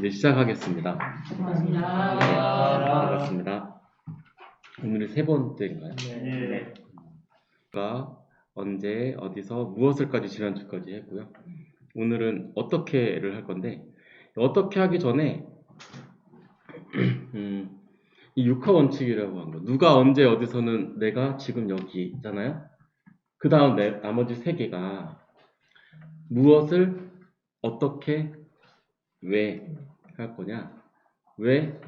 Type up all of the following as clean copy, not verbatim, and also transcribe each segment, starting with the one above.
이제 시작하겠습니다. 반갑습니다. 네, 반갑습니다. 오늘이 세 번째인가요? 네. 가 언제, 어디서, 무엇을까지 지난주까지 했고요. 오늘은 어떻게를 할 건데, 어떻게 하기 전에 이 육하 원칙이라고 한 거. 누가 언제 어디서는 내가 지금 여기 있잖아요. 그 다음 나머지 세 개가 무엇을 어떻게 왜 할 거냐, 왜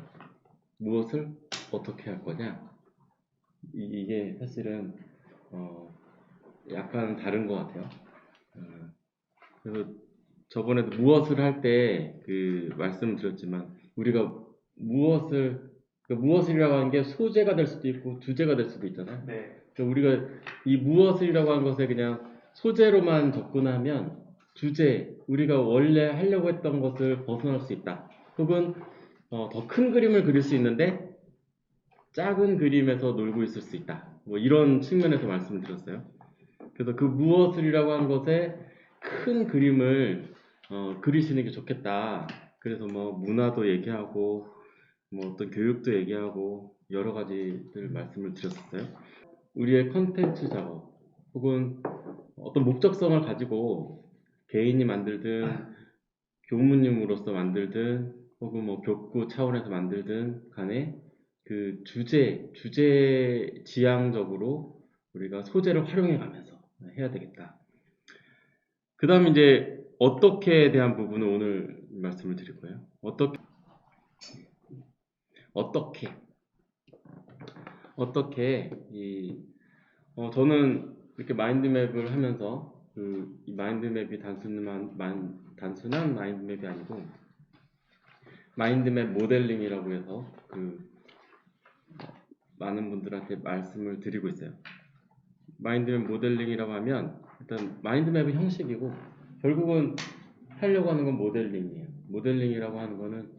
무엇을 어떻게 할 거냐, 이게 사실은 약간 다른 것 같아요. 그래서 저번에도 무엇을 할 때 그 말씀을 드렸지만, 우리가 무엇이라고 하는 게 소재가 될 수도 있고 주제가 될 수도 있잖아요. 네. 그러니까 우리가 이 무엇이라고 하는 것에 그냥 소재로만 접근하면 주제, 우리가 원래 하려고 했던 것을 벗어날 수 있다. 혹은 더 큰 그림을 그릴 수 있는데 작은 그림에서 놀고 있을 수 있다. 뭐 이런 측면에서 말씀을 드렸어요. 그래서 그 무엇이라고 하는 것에 큰 그림을 그리시는 게 좋겠다. 그래서 뭐 문화도 얘기하고 뭐 어떤 교육도 얘기하고 여러 가지들 말씀을 드렸었어요. 우리의 컨텐츠 작업 혹은 어떤 목적성을 가지고 개인이 만들든 교무님으로서 만들든 혹은 뭐 교구 차원에서 만들든 간에 그 주제 지향적으로 우리가 소재를 활용해 가면서 해야 되겠다. 그 다음 이제 어떻게에 대한 부분을 오늘 말씀을 드릴 거예요. 어떻게 저는 이렇게 마인드맵을 하면서 이 마인드맵이 단순한 마인드맵이 아니고 마인드맵 모델링이라고 해서 많은 분들한테 말씀을 드리고 있어요. 마인드맵 모델링이라고 하면 일단 마인드맵은 형식이고 결국은 하려고 하는 건 모델링이에요. 모델링이라고 하는 거는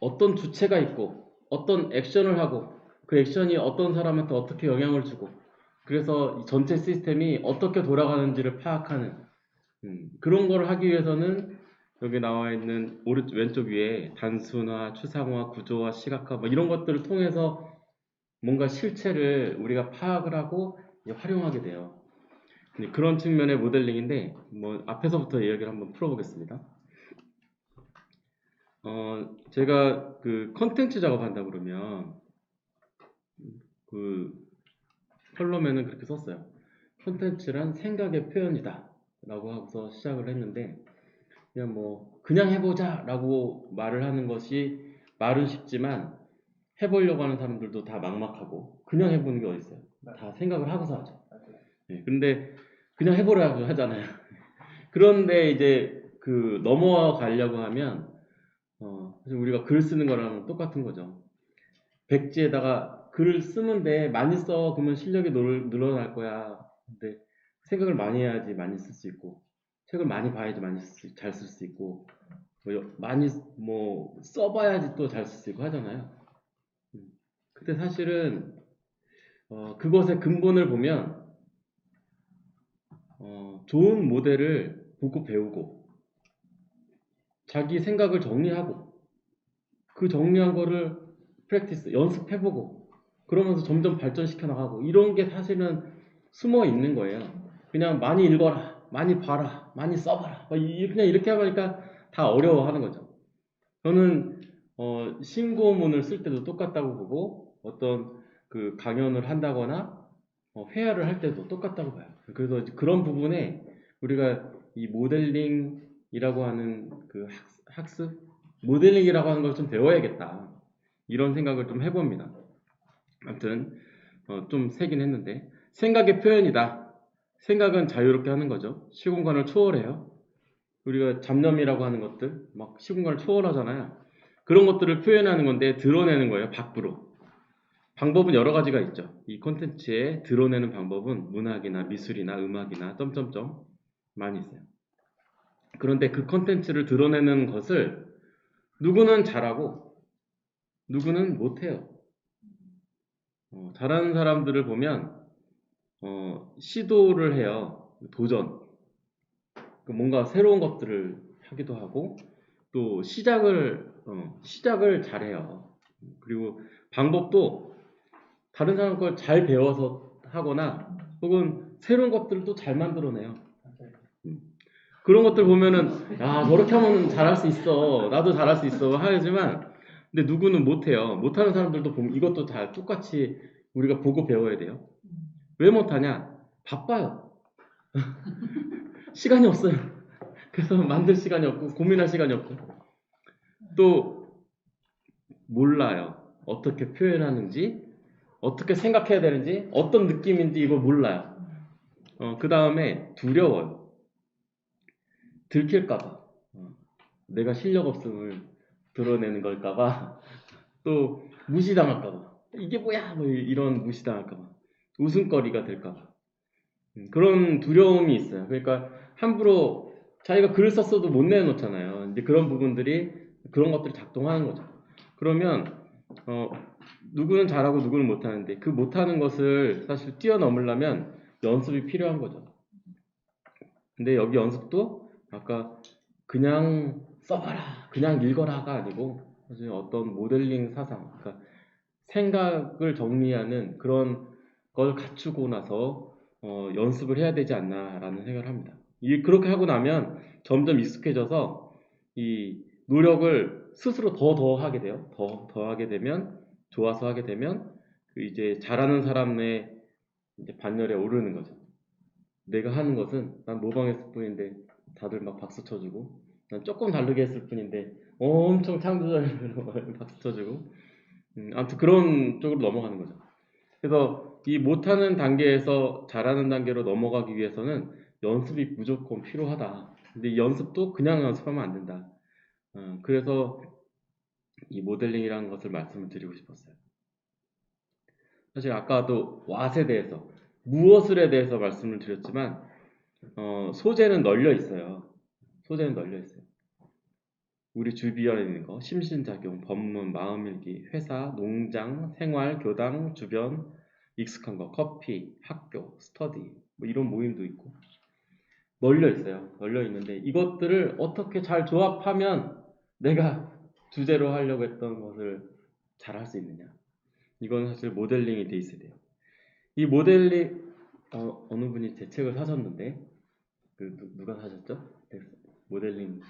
어떤 주체가 있고 어떤 액션을 하고 그 액션이 어떤 사람한테 어떻게 영향을 주고 그래서 이 전체 시스템이 어떻게 돌아가는지를 파악하는 그런 걸 하기 위해서는 여기 나와 있는 왼쪽 위에 단순화, 추상화, 구조화, 시각화 뭐 이런 것들을 통해서 뭔가 실체를 우리가 파악을 하고 활용하게 돼요. 그런 측면의 모델링인데 뭐 앞에서부터 이야기를 한번 풀어보겠습니다. 제가 그 컨텐츠 작업한다 그러면 그 컬럼에는 그렇게 썼어요. 컨텐츠란 생각의 표현이다 라고 하고서 시작을 했는데 그냥 해보자 라고 말을 하는 것이 말은 쉽지만 해보려고 하는 사람들도 다 막막하고 그냥 해보는 게 어딨어요. 다 생각을 하고서 하죠. 근데 그냥 해보라고 하잖아요. 그런데 이제 넘어가려고 하면 사실 우리가 글 쓰는 거랑 똑같은 거죠. 백지에다가 글을 쓰는데 많이 써 그러면 실력이 늘어날 거야. 근데 생각을 많이 해야지 많이 쓸 수 있고 책을 많이 봐야지 잘 쓸 수 있고 많이 써봐야지 또 잘 쓸 수 있고 하잖아요. 근데 사실은 그것의 근본을 보면 좋은 모델을 보고 배우고 자기 생각을 정리하고 그 정리한 거를 프랙티스 연습해보고 그러면서 점점 발전시켜 나가고 이런 게 사실은 숨어 있는 거예요. 그냥 많이 읽어라, 많이 봐라, 많이 써봐라 그냥 이렇게 하니까 다 어려워하는 거죠. 저는 신고문을 쓸 때도 똑같다고 보고 어떤 그 강연을 한다거나 회화를 할 때도 똑같다고 봐요. 그래서 그런 부분에 우리가 이 모델링이라고 하는 그 학습? 모델링이라고 하는 걸 좀 배워야겠다. 이런 생각을 좀 해봅니다. 아무튼 좀 세긴 했는데 생각의 표현이다. 생각은 자유롭게 하는 거죠. 시공간을 초월해요. 우리가 잡념이라고 하는 것들 막 시공간을 초월하잖아요. 그런 것들을 표현하는 건데 드러내는 거예요. 밖으로. 방법은 여러 가지가 있죠. 이 콘텐츠에 드러내는 방법은 문학이나 미술이나 음악이나 점점점 많이 있어요. 그런데 그 콘텐츠를 드러내는 것을 누구는 잘하고 누구는 못해요. 잘하는 사람들을 보면 시도를 해요. 도전. 뭔가 새로운 것들을 하기도 하고 또 시작을 잘해요. 그리고 방법도 다른 사람 걸 잘 배워서 하거나 혹은 새로운 것들을 또 잘 만들어내요. 그런 것들 보면은 야 저렇게 하면 잘할 수 있어 나도 잘할 수 있어 하지만 근데 누구는 못해요. 못하는 사람들도 보면 이것도 다 똑같이 우리가 보고 배워야 돼요. 왜 못하냐? 바빠요. 시간이 없어요. 그래서 만들 시간이 없고 고민할 시간이 없고 또 몰라요. 어떻게 표현하는지 어떻게 생각해야 되는지 어떤 느낌인지 이걸 몰라요. 그 다음에 두려워요. 들킬까봐 내가 실력 없음을 드러내는 걸까봐 또 무시당할까봐 이게 뭐야 뭐 이런 무시당할까봐 웃음거리가 될까봐 그런 두려움이 있어요. 그러니까 함부로 자기가 글을 썼어도 못 내놓잖아요. 이제 그런 부분들이 그런 것들이 작동하는 거죠. 그러면 누구는 잘하고 누구는 못하는데 그 못하는 것을 사실 뛰어넘으려면 연습이 필요한 거죠. 근데 여기 연습도 아까 그냥 써봐라, 그냥 읽어라가 아니고 사실 어떤 모델링 사상, 그러니까 생각을 정리하는 그런 걸 갖추고 나서 연습을 해야 되지 않나라는 생각을 합니다. 그렇게 하고 나면 점점 익숙해져서 이 노력을 스스로 더 하게 돼요. 더 하게 되면 좋아서 하게 되면 그 이제 잘하는 사람의 이제 반열에 오르는 거죠. 내가 하는 것은 난 모방했을 뿐인데 다들 막 박수 쳐주고 난 조금 다르게 했을 뿐인데 엄청 창조적으로 박수 쳐주고 아무튼 그런 쪽으로 넘어가는 거죠. 그래서 이 못하는 단계에서 잘하는 단계로 넘어가기 위해서는 연습이 무조건 필요하다. 근데 이 연습도 그냥 연습하면 안 된다. 그래서 이 모델링이라는 것을 말씀을 드리고 싶었어요. 사실 아까도 what에 대해서 무엇을에 대해서 말씀을 드렸지만 소재는 널려 있어요. 소재는 널려 있어요. 우리 주변에 있는 거, 심신작용, 법문, 마음일기, 회사, 농장, 생활, 교당, 주변, 익숙한 거, 커피, 학교, 스터디, 뭐 이런 모임도 있고 널려 있어요. 널려 있는데 이것들을 어떻게 잘 조합하면 내가 주제로 하려고 했던 것을 잘 할 수 있느냐. 이건 사실 모델링이 돼 있어야 돼요. 이 모델링 어느 분이 제 책을 사셨는데 누가 사셨죠? 모델링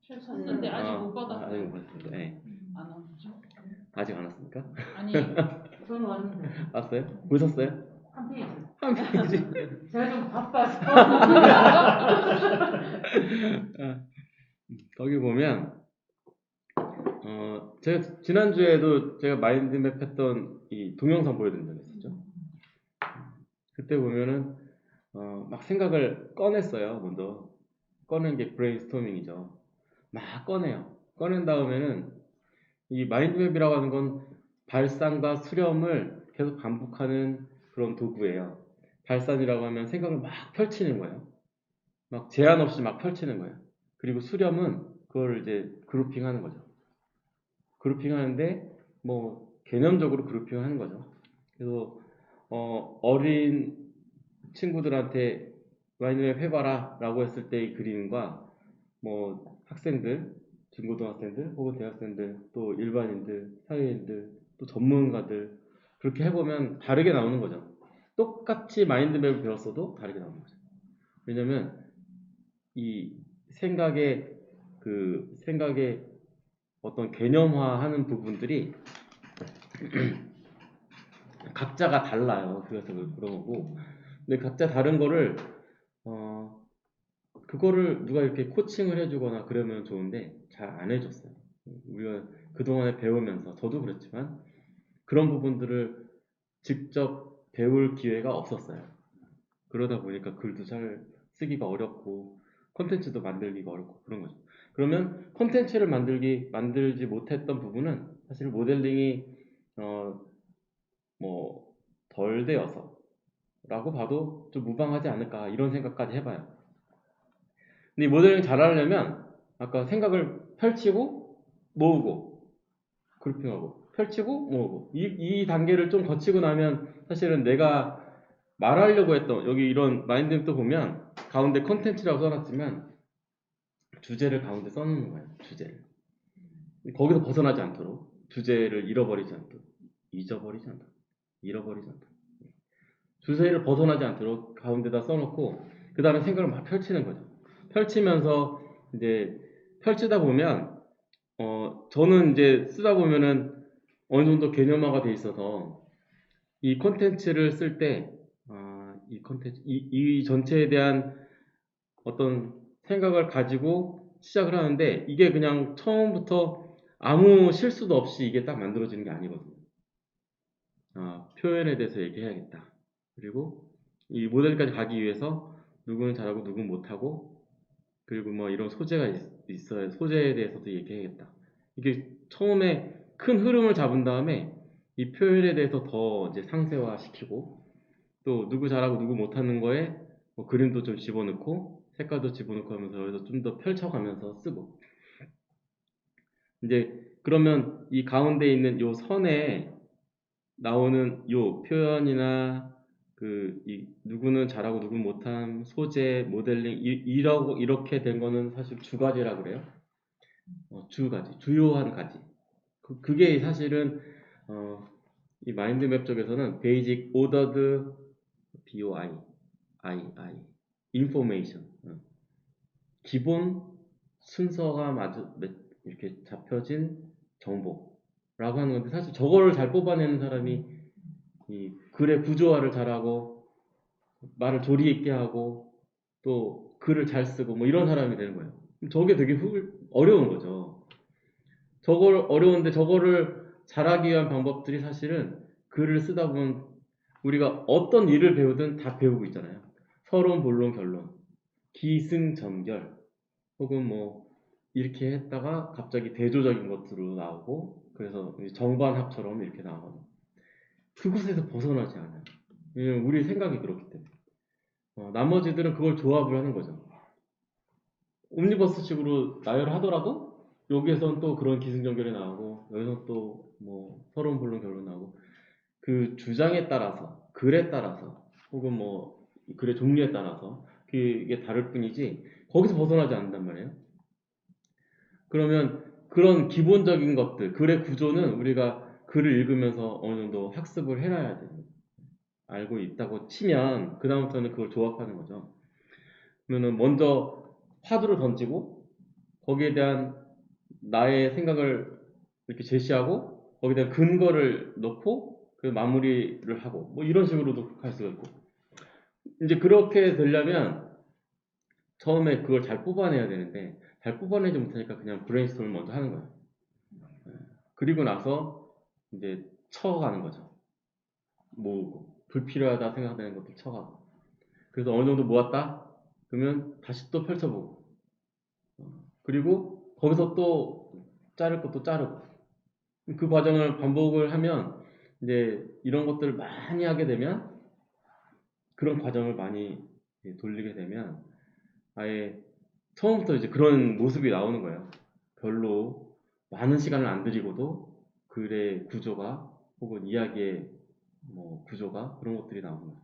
샀는데 아직 못 받았어요. 아직 못 받았습니다. 네. 안 왔죠? 아직 안 왔습니까? 아니, 저는 왔는데 왔어요? 보셨어요? 한 페이지. 한 페이지. 제가 좀 바빠서. 거기 보면 제가 지난주에도 제가 마인드맵 했던 이 동영상 보여드린 적이 있었죠. 그때 보면은 막 생각을 꺼냈어요. 먼저 꺼낸 게 브레인스토밍이죠. 막 꺼내요. 꺼낸 다음에는 이 마인드맵이라고 하는 건 발산과 수렴을 계속 반복하는 그런 도구예요. 발산이라고 하면 생각을 막 펼치는 거예요. 막 제한 없이 막 펼치는 거예요. 그리고 수렴은 그걸 이제 그룹핑 하는 거죠. 그룹핑 하는데 뭐 개념적으로 그룹핑 하는 거죠. 그래서 어린 친구들한테 마인드맵 해봐라 라고 했을 때의 그림과 뭐 학생들, 중고등학생들 혹은 대학생들 또 일반인들, 사회인들 또 전문가들 그렇게 해보면 다르게 나오는 거죠. 똑같이 마인드맵을 배웠어도 다르게 나오는 거죠. 왜냐면 이 생각의 어떤 개념화하는 부분들이 각자가 달라요. 그래서 그런 거고. 근데 각자 다른 거를 그거를 누가 이렇게 코칭을 해주거나 그러면 좋은데 잘 안 해줬어요. 우리가 그동안에 배우면서 저도 그렇지만 그런 부분들을 직접 배울 기회가 없었어요. 그러다 보니까 글도 잘 쓰기가 어렵고 콘텐츠도 만들기가 어렵고 그런 거죠. 그러면 콘텐츠를 만들지 못했던 부분은 사실 모델링이 뭐 덜 되어서 라고 봐도 좀 무방하지 않을까 이런 생각까지 해봐요. 근데 이 모델링 잘하려면 아까 생각을 펼치고 모으고 그룹핑하고 펼치고 모으고 이 단계를 좀 거치고 나면 사실은 내가 말하려고 했던 여기 이런 마인드맵도 보면 가운데 컨텐츠라고 써놨지만 주제를 가운데 써놓는 거예요. 주제를. 거기서 벗어나지 않도록 주제를 잃어버리지 않도록 잊어버리지 않도록 잃어버리지 않도록 주제를 벗어나지 않도록 가운데다 써놓고 그 다음에 생각을 막 펼치는 거죠. 펼치면서 이제 펼치다 보면 저는 이제 쓰다 보면은 어느 정도 개념화가 돼 있어서 이 콘텐츠를 쓸 때 이 콘텐츠 이 전체에 대한 어떤 생각을 가지고 시작을 하는데 이게 그냥 처음부터 아무 실수도 없이 이게 딱 만들어지는 게 아니거든요. 표현에 대해서 얘기해야겠다. 그리고 이 모델까지 가기 위해서 누구는 잘하고 누구는 못하고 그리고 뭐 이런 소재가 있어야 소재에 대해서도 얘기해야겠다. 이게 처음에 큰 흐름을 잡은 다음에 이 표현에 대해서 더 이제 상세화시키고 또 누구 잘하고 누구 못하는 거에 뭐 그림도 좀 집어넣고 색깔도 집어넣고 하면서 여기서 좀 더 펼쳐가면서 쓰고 이제 그러면 이 가운데 있는 요 선에 나오는 요 표현이나 이 누구는 잘하고 누구는 못한 소재 모델링 이렇게 된 거는 사실 주 가지라고 그래요. 주 가지, 주요한 가지. 그게 사실은 이 마인드맵 쪽에서는 베이직 오더드 BOI information 기본 순서가 이렇게 잡혀진 정보라고 하는 건데 사실 저거를 잘 뽑아내는 사람이 이 글의 구조화를 잘하고 말을 조리 있게 하고 또 글을 잘 쓰고 뭐 이런 사람이 되는 거예요. 저게 되게 어려운 거죠. 어려운데 저거를 잘하기 위한 방법들이 사실은 글을 쓰다 보면 우리가 어떤 일을 배우든 다 배우고 있잖아요. 서론, 본론, 결론, 기승전결 혹은 뭐 이렇게 했다가 갑자기 대조적인 것으로 나오고 그래서 정반합처럼 이렇게 나오고 그곳에서 벗어나지 않아요. 왜냐면 우리 생각이 그렇기 때문에 나머지들은 그걸 조합을 하는 거죠. 옴니버스식으로 나열하더라도 여기에선 또 그런 기승전결이 나오고 여기서 또 뭐 서론, 본론, 결론 나오고 그 주장에 따라서 글에 따라서 혹은 뭐 글의 종류에 따라서 그게 다를 뿐이지 거기서 벗어나지 않는단 말이에요. 그러면 그런 기본적인 것들 글의 구조는 우리가 글을 읽으면서 어느 정도 학습을 해놔야 돼요. 알고 있다고 치면 그 다음부터는 그걸 조합하는 거죠. 그러면 먼저 화두를 던지고 거기에 대한 나의 생각을 이렇게 제시하고 거기에 대한 근거를 넣고 그 마무리를 하고 뭐 이런 식으로도 할 수가 있고 이제 그렇게 되려면 처음에 그걸 잘 뽑아내야 되는데 잘 뽑아내지 못하니까 그냥 브레인스토밍을 먼저 하는 거예요. 그리고 나서 이제 쳐가는 거죠. 모으고 불필요하다 생각되는 것도 쳐가고 그래서 어느 정도 모았다 그러면 다시 또 펼쳐보고 그리고 거기서 또 자를 것도 자르고 그 과정을 반복을 하면 이제 이런 것들을 많이 하게 되면 그런 과정을 많이 돌리게 되면 아예 처음부터 이제 그런 모습이 나오는 거예요. 별로 많은 시간을 안 들이고도 글의 구조가 혹은 이야기의 뭐 구조가 그런 것들이 나오는 거예요.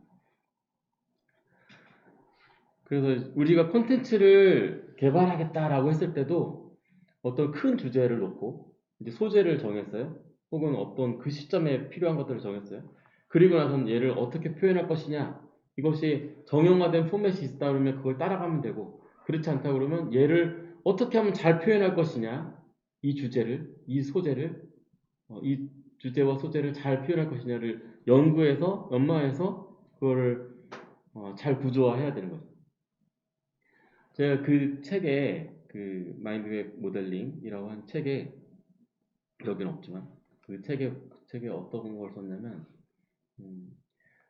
그래서 우리가 콘텐츠를 개발하겠다라고 했을 때도 어떤 큰 주제를 놓고 이제 소재를 정했어요. 혹은 어떤 그 시점에 필요한 것들을 정했어요. 그리고 나서는 얘를 어떻게 표현할 것이냐 이것이 정형화된 포맷이 있다 그러면 그걸 따라가면 되고 그렇지 않다 그러면 얘를 어떻게 하면 잘 표현할 것이냐 이 주제를 이 소재를 이 주제와 소재를 잘 표현할 것이냐를 연구해서 연마해서 그거를 잘 구조화해야 되는 거죠. 제가 그 책에 그 마인드맵 모델링이라고 한 책에 여기는 없지만 그 책에 어떤 걸 썼냐면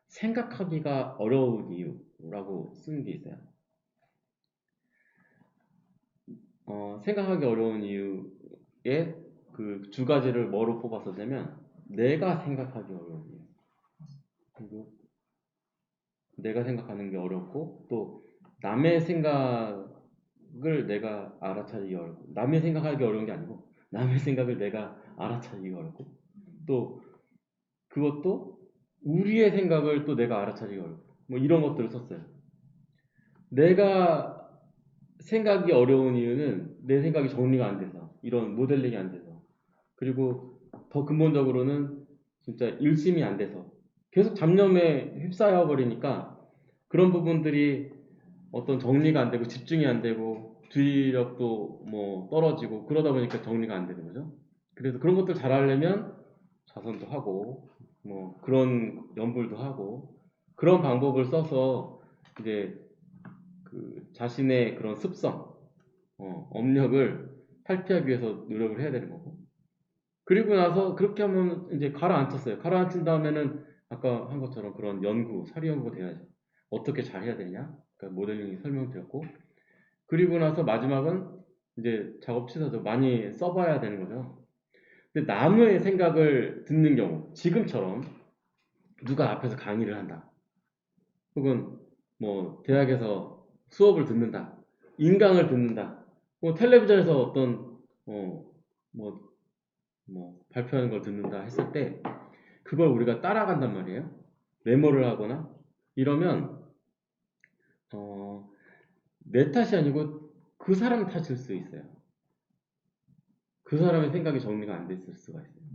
생각하기가 어려운 이유라고 쓴 게 있어요. 생각하기 어려운 이유에 그 두 가지를 뭐로 뽑았었냐면 내가 생각하기 어려운 이유 그리고 내가 생각하는 게 어렵고 또 남의 생각을 내가 알아차리기 어렵고 남의 생각하기 어려운 게 아니고 남의 생각을 내가 알아차리기 어렵고 또 그것도 우리의 생각을 또 내가 알아차리기 어렵고 뭐 이런 것들을 썼어요. 내가 생각이 어려운 이유는 내 생각이 정리가 안 돼서, 이런 모델링이 안 돼서, 그리고 더 근본적으로는 진짜 일심이 안 돼서 계속 잡념에 휩싸여 버리니까 그런 부분들이 어떤 정리가 안 되고 집중이 안 되고 주의력도 뭐 떨어지고 그러다 보니까 정리가 안 되는 거죠. 그래서 그런 것들 잘 하려면 자선도 하고 뭐 그런 연불도 하고 그런 방법을 써서 이제 그 자신의 그런 습성, 업력을 탈피하기 위해서 노력을 해야 되는 거고. 그리고 나서 그렇게 하면 이제 가라앉혔어요. 가라앉힌 다음에는 아까 한 것처럼 그런 연구, 사리 연구가 돼야죠. 어떻게 잘 해야 되냐? 그러니까 모델링이 설명드렸고. 그리고 나서 마지막은 이제 작업 취사죠. 많이 써봐야 되는 거죠. 근데 남의 생각을 듣는 경우, 지금처럼 누가 앞에서 강의를 한다. 혹은 뭐 대학에서 수업을 듣는다. 인강을 듣는다. 뭐 텔레비전에서 어떤 뭐 발표하는 걸 듣는다 했을 때 그걸 우리가 따라간단 말이에요. 메모를 하거나 이러면 내 탓이 아니고 그 사람 탓일 수 있어요. 그 사람의 생각이 정리가 안 됐을 수가 있어요.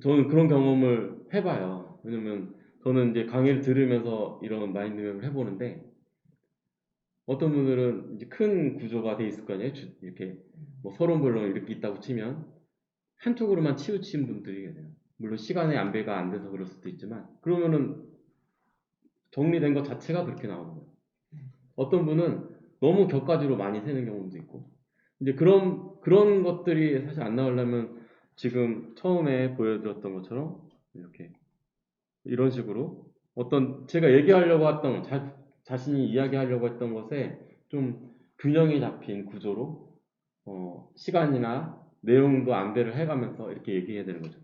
저는 그런 경험을 해봐요. 왜냐면 저는 이제 강의를 들으면서 이런 마인드맵을 해보는데 어떤 분들은 이제 큰 구조가 돼 있을 거 아니에요. 이렇게 뭐 서론별로 이렇게 있다고 치면 한쪽으로만 치우친 분들이 계세요. 물론 시간의 안배가 안 돼서 그럴 수도 있지만 그러면은 정리된 것 자체가 그렇게 나오는 거예요. 어떤 분은 너무 격가지로 많이 세는 경우도 있고 이제 그런 것들이 사실 안 나오려면 지금 처음에 보여드렸던 것처럼 이렇게 이런 식으로 어떤 제가 얘기하려고 했던 자신이 이야기하려고 했던 것에 좀 균형이 잡힌 구조로 시간이나 내용도 안배를 해가면서 이렇게 얘기해야 되는 거죠.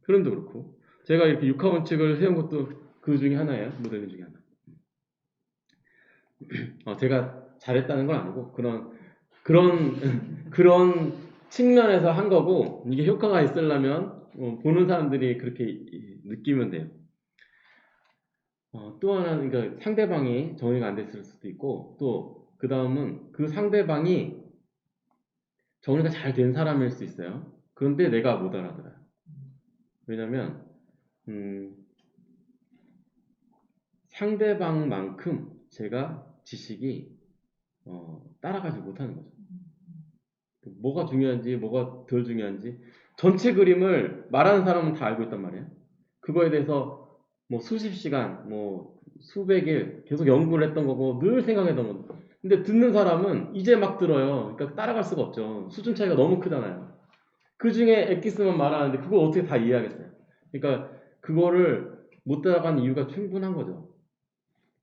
흐름도 그렇고 제가 이렇게 육하 원칙을 세운 것도 그 중에 하나예요. 모델링 중에 하나. 제가 잘했다는 건 아니고 그런 측면에서 한 거고 이게 효과가 있으려면 보는 사람들이 그렇게 느끼면 돼요. 또 하나는 그러니까 상대방이 정리가 안 됐을 수도 있고 또 그 다음은 그 상대방이 정리가 잘 된 사람일 수 있어요. 그런데 내가 못 알아들어요. 왜냐면 상대방만큼 제가 지식이 따라가지 못하는 거죠. 뭐가 중요한지 뭐가 덜 중요한지 전체 그림을 말하는 사람은 다 알고 있단 말이에요. 그거에 대해서 뭐 수십 시간 뭐 수백 일 계속 연구를 했던 거고 늘 생각했던 거고 근데 듣는 사람은 이제 막 들어요. 그러니까 따라갈 수가 없죠. 수준 차이가 너무 크잖아요. 그 중에 엑기스만 말하는데 그걸 어떻게 다 이해하겠어요. 그러니까 그거를 못 따라가는 이유가 충분한 거죠.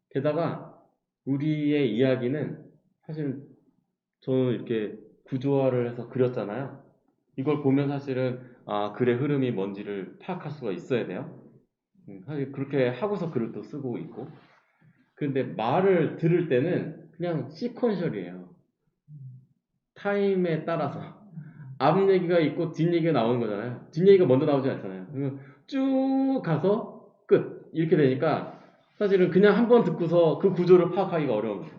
게다가 우리의 이야기는 사실 저는 이렇게 구조화를 해서 그렸잖아요. 이걸 보면 사실은 글의 흐름이 뭔지를 파악할 수가 있어야 돼요. 사실 그렇게 하고서 글을 또 쓰고 있고. 근데 말을 들을 때는 그냥 시퀀셜이에요. 타임에 따라서 앞 얘기가 있고 뒷 얘기가 나오는 거잖아요. 뒷 얘기가 먼저 나오지 않잖아요. 그러면 쭉 가서 끝 이렇게 되니까 사실은 그냥 한 번 듣고서 그 구조를 파악하기가 어려운 거예요.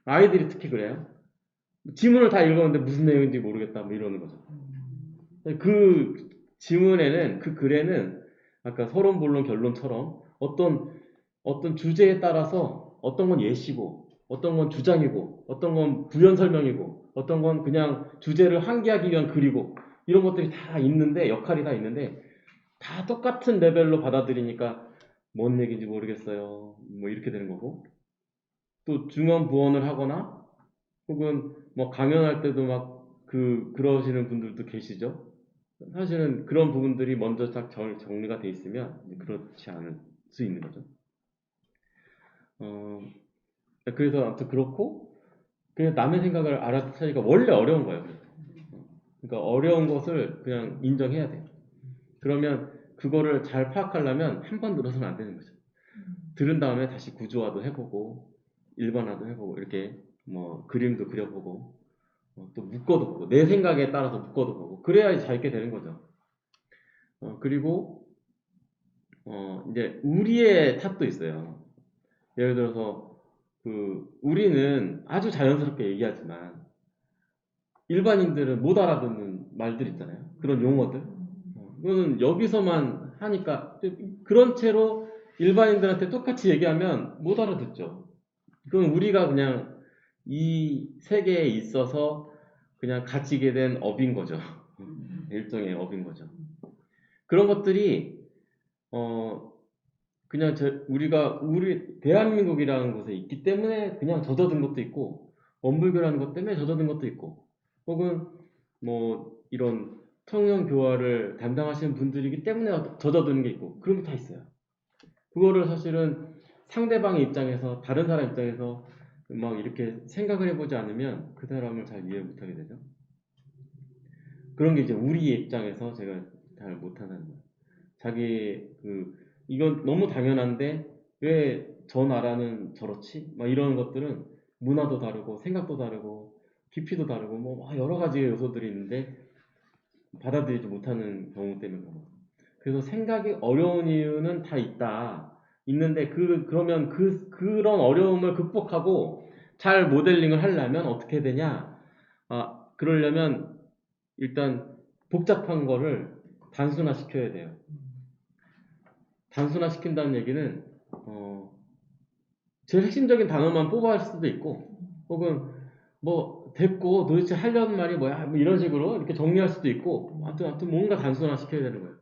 아이들이 특히 그래요. 지문을 다 읽었는데 무슨 내용인지 모르겠다 뭐 이러는 거죠. 그 지문에는 그 글에는 아까 서론 본론 결론처럼 어떤 주제에 따라서 어떤 건 예시고 어떤 건 주장이고 어떤 건 부연 설명이고 어떤 건 그냥 주제를 환기하기 위한 글이고 이런 것들이 다 있는데 역할이 다 있는데 다 똑같은 레벨로 받아들이니까 뭔 얘기인지 모르겠어요. 뭐 이렇게 되는 거고 또 중언 부언을 하거나 혹은 뭐 강연할 때도 막 그러시는 분들도 계시죠. 사실은 그런 부분들이 먼저 딱 정리가 돼 있으면 그렇지 않을 수 있는 거죠. 그래서 아무튼 그렇고 그냥 남의 생각을 알아차리기가 원래 어려운 거예요. 그러니까 어려운 것을 그냥 인정해야 돼요. 그러면 그거를 잘 파악하려면 한 번 들어서는 안 되는 거죠. 들은 다음에 다시 구조화도 해보고 일반화도 해보고 이렇게 뭐 그림도 그려보고 또 묶어도 보고 내 생각에 따라서 묶어도 보고 그래야지 잘 있게 되는 거죠. 그리고 이제 우리의 탓도 있어요. 예를 들어서 우리는 아주 자연스럽게 얘기하지만 일반인들은 못 알아듣는 말들 있잖아요. 그런 용어들. 이거는 여기서만 하니까 그런 채로 일반인들한테 똑같이 얘기하면 못 알아듣죠. 그건 우리가 그냥 이 세계에 있어서 그냥 갇히게 된 업인 거죠. 일종의 업인 거죠. 그런 것들이 그냥 우리 대한민국이라는 곳에 있기 때문에 그냥 젖어든 것도 있고 원불교라는 것 때문에 젖어든 것도 있고 혹은 뭐 이런 청년 교화를 담당하시는 분들이기 때문에 젖어드는 게 있고 그런 게 다 있어요. 그거를 사실은 상대방의 입장에서 다른 사람 입장에서 막 이렇게 생각을 해보지 않으면 그 사람을 잘 이해 못하게 되죠. 그런 게 이제 우리의 입장에서 제가 잘 못하는 거예요. 이건 너무 당연한데 왜 저 나라는 저렇지? 막 이런 것들은 문화도 다르고 생각도 다르고 깊이도 다르고 뭐 여러 가지 요소들이 있는데 받아들이지 못하는 경우 때문에 그런 거예요. 그래서 생각이 어려운 이유는 다 있는데 그러면 그런 어려움을 극복하고 잘 모델링을 하려면 어떻게 되냐? 그러려면 일단 복잡한 거를 단순화시켜야 돼요. 단순화시킨다는 얘기는 제일 핵심적인 단어만 뽑아할 수도 있고 혹은 뭐 됐고 도대체 하려는 말이 뭐야? 뭐 이런 식으로 이렇게 정리할 수도 있고 하여튼 뭔가 단순화시켜야 되는 거예요.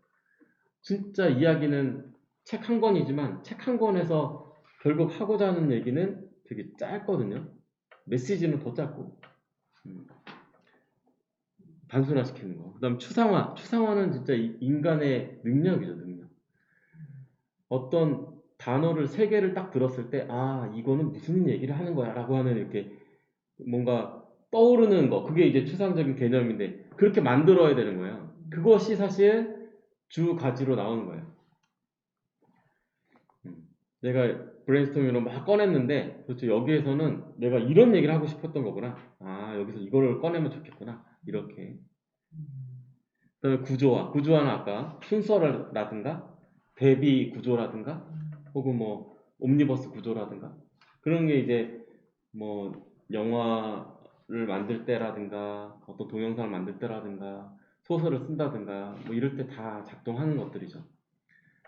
진짜 이야기는 책 한 권이지만 책 한 권에서 결국 하고자 하는 얘기는 되게 짧거든요. 메시지는 더 짧고 단순화시키는 거. 그 다음 추상화는 진짜 인간의 능력이죠. 능력. 어떤 단어를 세 개를 딱 들었을 때 이거는 무슨 얘기를 하는 거야 라고 하는 이렇게 뭔가 떠오르는 거 그게 이제 추상적인 개념인데 그렇게 만들어야 되는 거예요. 그것이 사실 주 가지로 나오는 거예요. 내가 브레인스토밍으로 막 꺼냈는데 도대체 여기에서는 내가 이런 얘기를 하고 싶었던 거구나. 여기서 이거를 꺼내면 좋겠구나. 이렇게. 그다음에 구조화는 아까 순서라든가 대비 구조라든가 혹은 뭐 옴니버스 구조라든가 그런 게 이제 뭐 영화를 만들 때라든가 어떤 동영상을 만들 때라든가 소설을 쓴다든가 뭐 이럴 때 다 작동하는 것들이죠.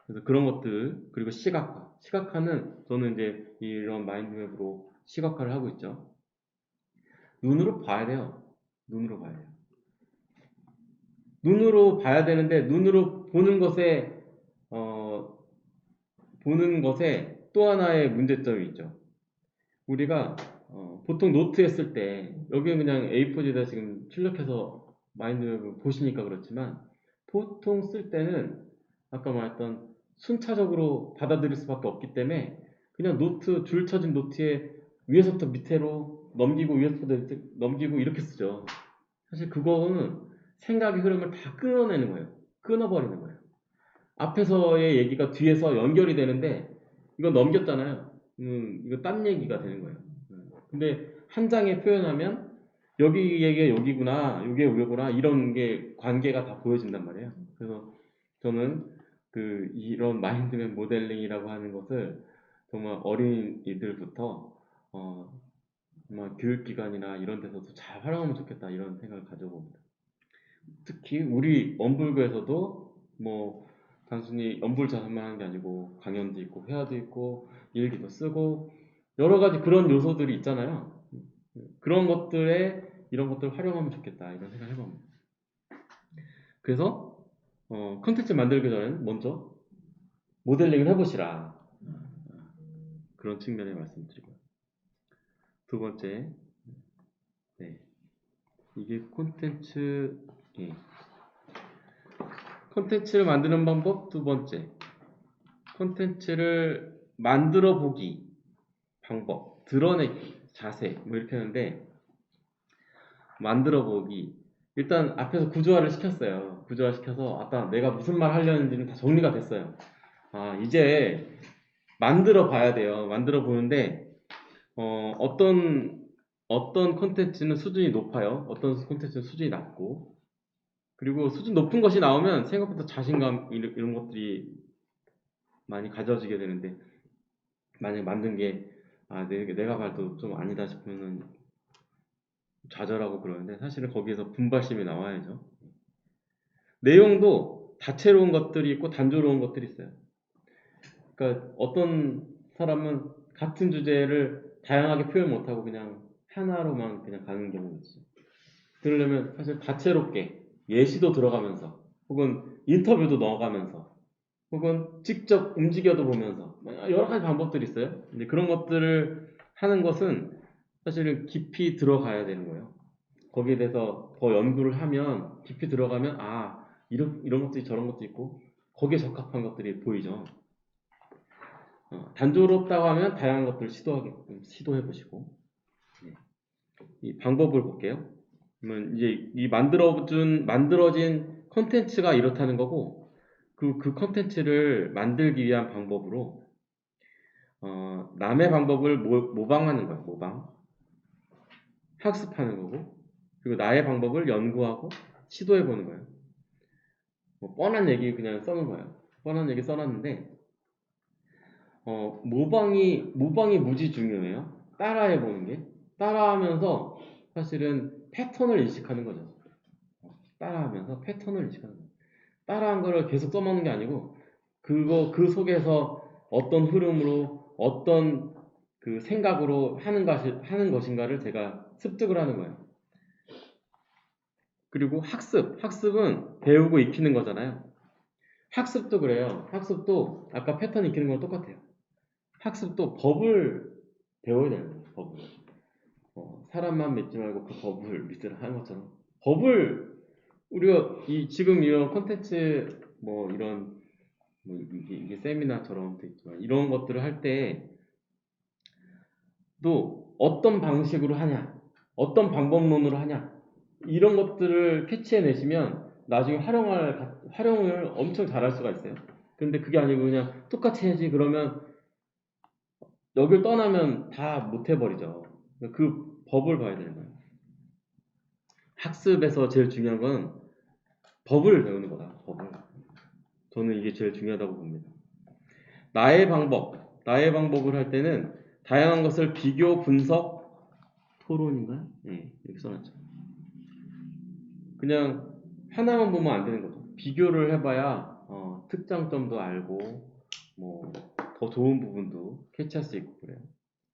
그래서 그런 것들 그리고 시각화는 저는 이제 이런 마인드맵으로 시각화를 하고 있죠. 눈으로 봐야 돼요. 눈으로 봐야 돼요. 눈으로 봐야 되는데 눈으로 보는 것에 또 하나의 문제점이 있죠. 우리가 보통 노트 했을 때 여기는 그냥 A4지에다 지금 출력해서 마인드맵을 보시니까 그렇지만 보통 쓸 때는 아까 말했던 순차적으로 받아들일 수밖에 없기 때문에 그냥 줄 쳐진 노트에 위에서부터 밑으로 넘기고 위에서부터 밑에 넘기고 이렇게 쓰죠. 사실 그거는 생각의 흐름을 다 끊어내는 거예요. 끊어버리는 거예요. 앞에서의 얘기가 뒤에서 연결이 되는데 이거 넘겼잖아요. 이거 딴 얘기가 되는 거예요. 근데 한 장에 표현하면 여기 얘기가 여기구나, 이게 우리구나 이런 게 관계가 다 보여진단 말이에요. 그래서 저는 이런 마인드맵 모델링이라고 하는 것을 정말 어린이들부터 정말 교육기관이나 이런 데서도 잘 활용하면 좋겠다 이런 생각을 가져봅니다. 특히 우리 원불교에서도 뭐 단순히 연불 자산만 하는 게 아니고 강연도 있고 회화도 있고 일기도 쓰고 여러 가지 그런 요소들이 있잖아요. 그런 것들에 이런 것들을 활용하면 좋겠다 이런 생각을 해봅니다. 그래서 컨텐츠 만들기 전에는 먼저 모델링을 해보시라 그런 측면에 말씀드리고요. 두 번째, 네, 이게 콘텐츠를 만드는 방법 두 번째, 콘텐츠를 만들어 보기 방법, 드러내기, 자세 뭐 이렇게 하는데 만들어 보기 일단 앞에서 구조화를 시켰어요. 구조화 시켜서 아까 내가 무슨 말 하려는지는 다 정리가 됐어요. 이제 만들어 봐야 돼요. 만들어 보는데 어떤 콘텐츠는 수준이 높아요. 어떤 콘텐츠는 수준이 낮고 그리고 수준 높은 것이 나오면 생각보다 자신감 이런 것들이 많이 가져지게 되는데 만약 만든 게 내가 봐도 좀 아니다 싶으면 좌절하고 그러는데 사실은 거기에서 분발심이 나와야죠. 내용도 다채로운 것들이 있고 단조로운 것들이 있어요. 그러니까 어떤 사람은 같은 주제를 다양하게 표현 못하고 그냥 하나로만 그냥 가는 경우가 있죠. 그러려면 사실 다채롭게 예시도 들어가면서 혹은 인터뷰도 넣어가면서 혹은 직접 움직여도 보면서 여러 가지 방법들이 있어요. 근데 그런 것들을 하는 것은 사실은 깊이 들어가야 되는 거예요. 거기에 대해서 더 연구를 하면 깊이 들어가면 이런 것도 저런 것도 있고 거기에 적합한 것들이 보이죠. 단조롭다고 하면 다양한 것들을 시도해 보시고 이 방법을 볼게요. 그러면 이제 이 만들어진 컨텐츠가 이렇다는 거고 그 컨텐츠를 만들기 위한 방법으로 남의 방법을 모방하는 거예요. 모방 학습하는 거고 그리고 나의 방법을 연구하고 시도해 보는 거예요. 뭐 뻔한 얘기 그냥 써는 거예요. 뻔한 얘기 써놨는데 모방이 무지 중요해요. 따라해 보는 게 따라하면서 사실은 패턴을 인식하는 거죠. 따라하면서 패턴을 인식하는 거예요. 따라한 거를 계속 써먹는 게 아니고 그 속에서 어떤 흐름으로 어떤 그 생각으로 하는 것인가를 제가 습득을 하는 거예요. 그리고 학습은 배우고 익히는 거잖아요. 학습도 그래요. 학습도 아까 패턴 익히는 거랑 똑같아요. 학습도 법을 배워야 되는 거예요. 법을. 사람만 믿지 말고 그 법을 믿으라 하는 것처럼 법을 우리가 지금 이런 콘텐츠 뭐 이런 이게 세미나처럼 돼 있지만 이런 것들을 할 때 또 어떤 방식으로 하냐, 어떤 방법론으로 하냐 이런 것들을 캐치해내시면 나중에 활용을 엄청 잘할 수가 있어요. 근데 그게 아니고 그냥 똑같이 해야지 그러면 여길 떠나면 다 못해버리죠. 그 법을 봐야 되는 거예요. 학습에서 제일 중요한 건 법을 배우는 거다. 법을. 저는 이게 제일 중요하다고 봅니다. 나의 방법을 할 때는 다양한 것을 비교, 분석, 토론인가요? 네, 이렇게 써놨죠. 그냥 하나만 보면 안 되는 거죠. 비교를 해봐야 특장점도 알고 뭐 더 좋은 부분도 캐치할 수 있고 그래요.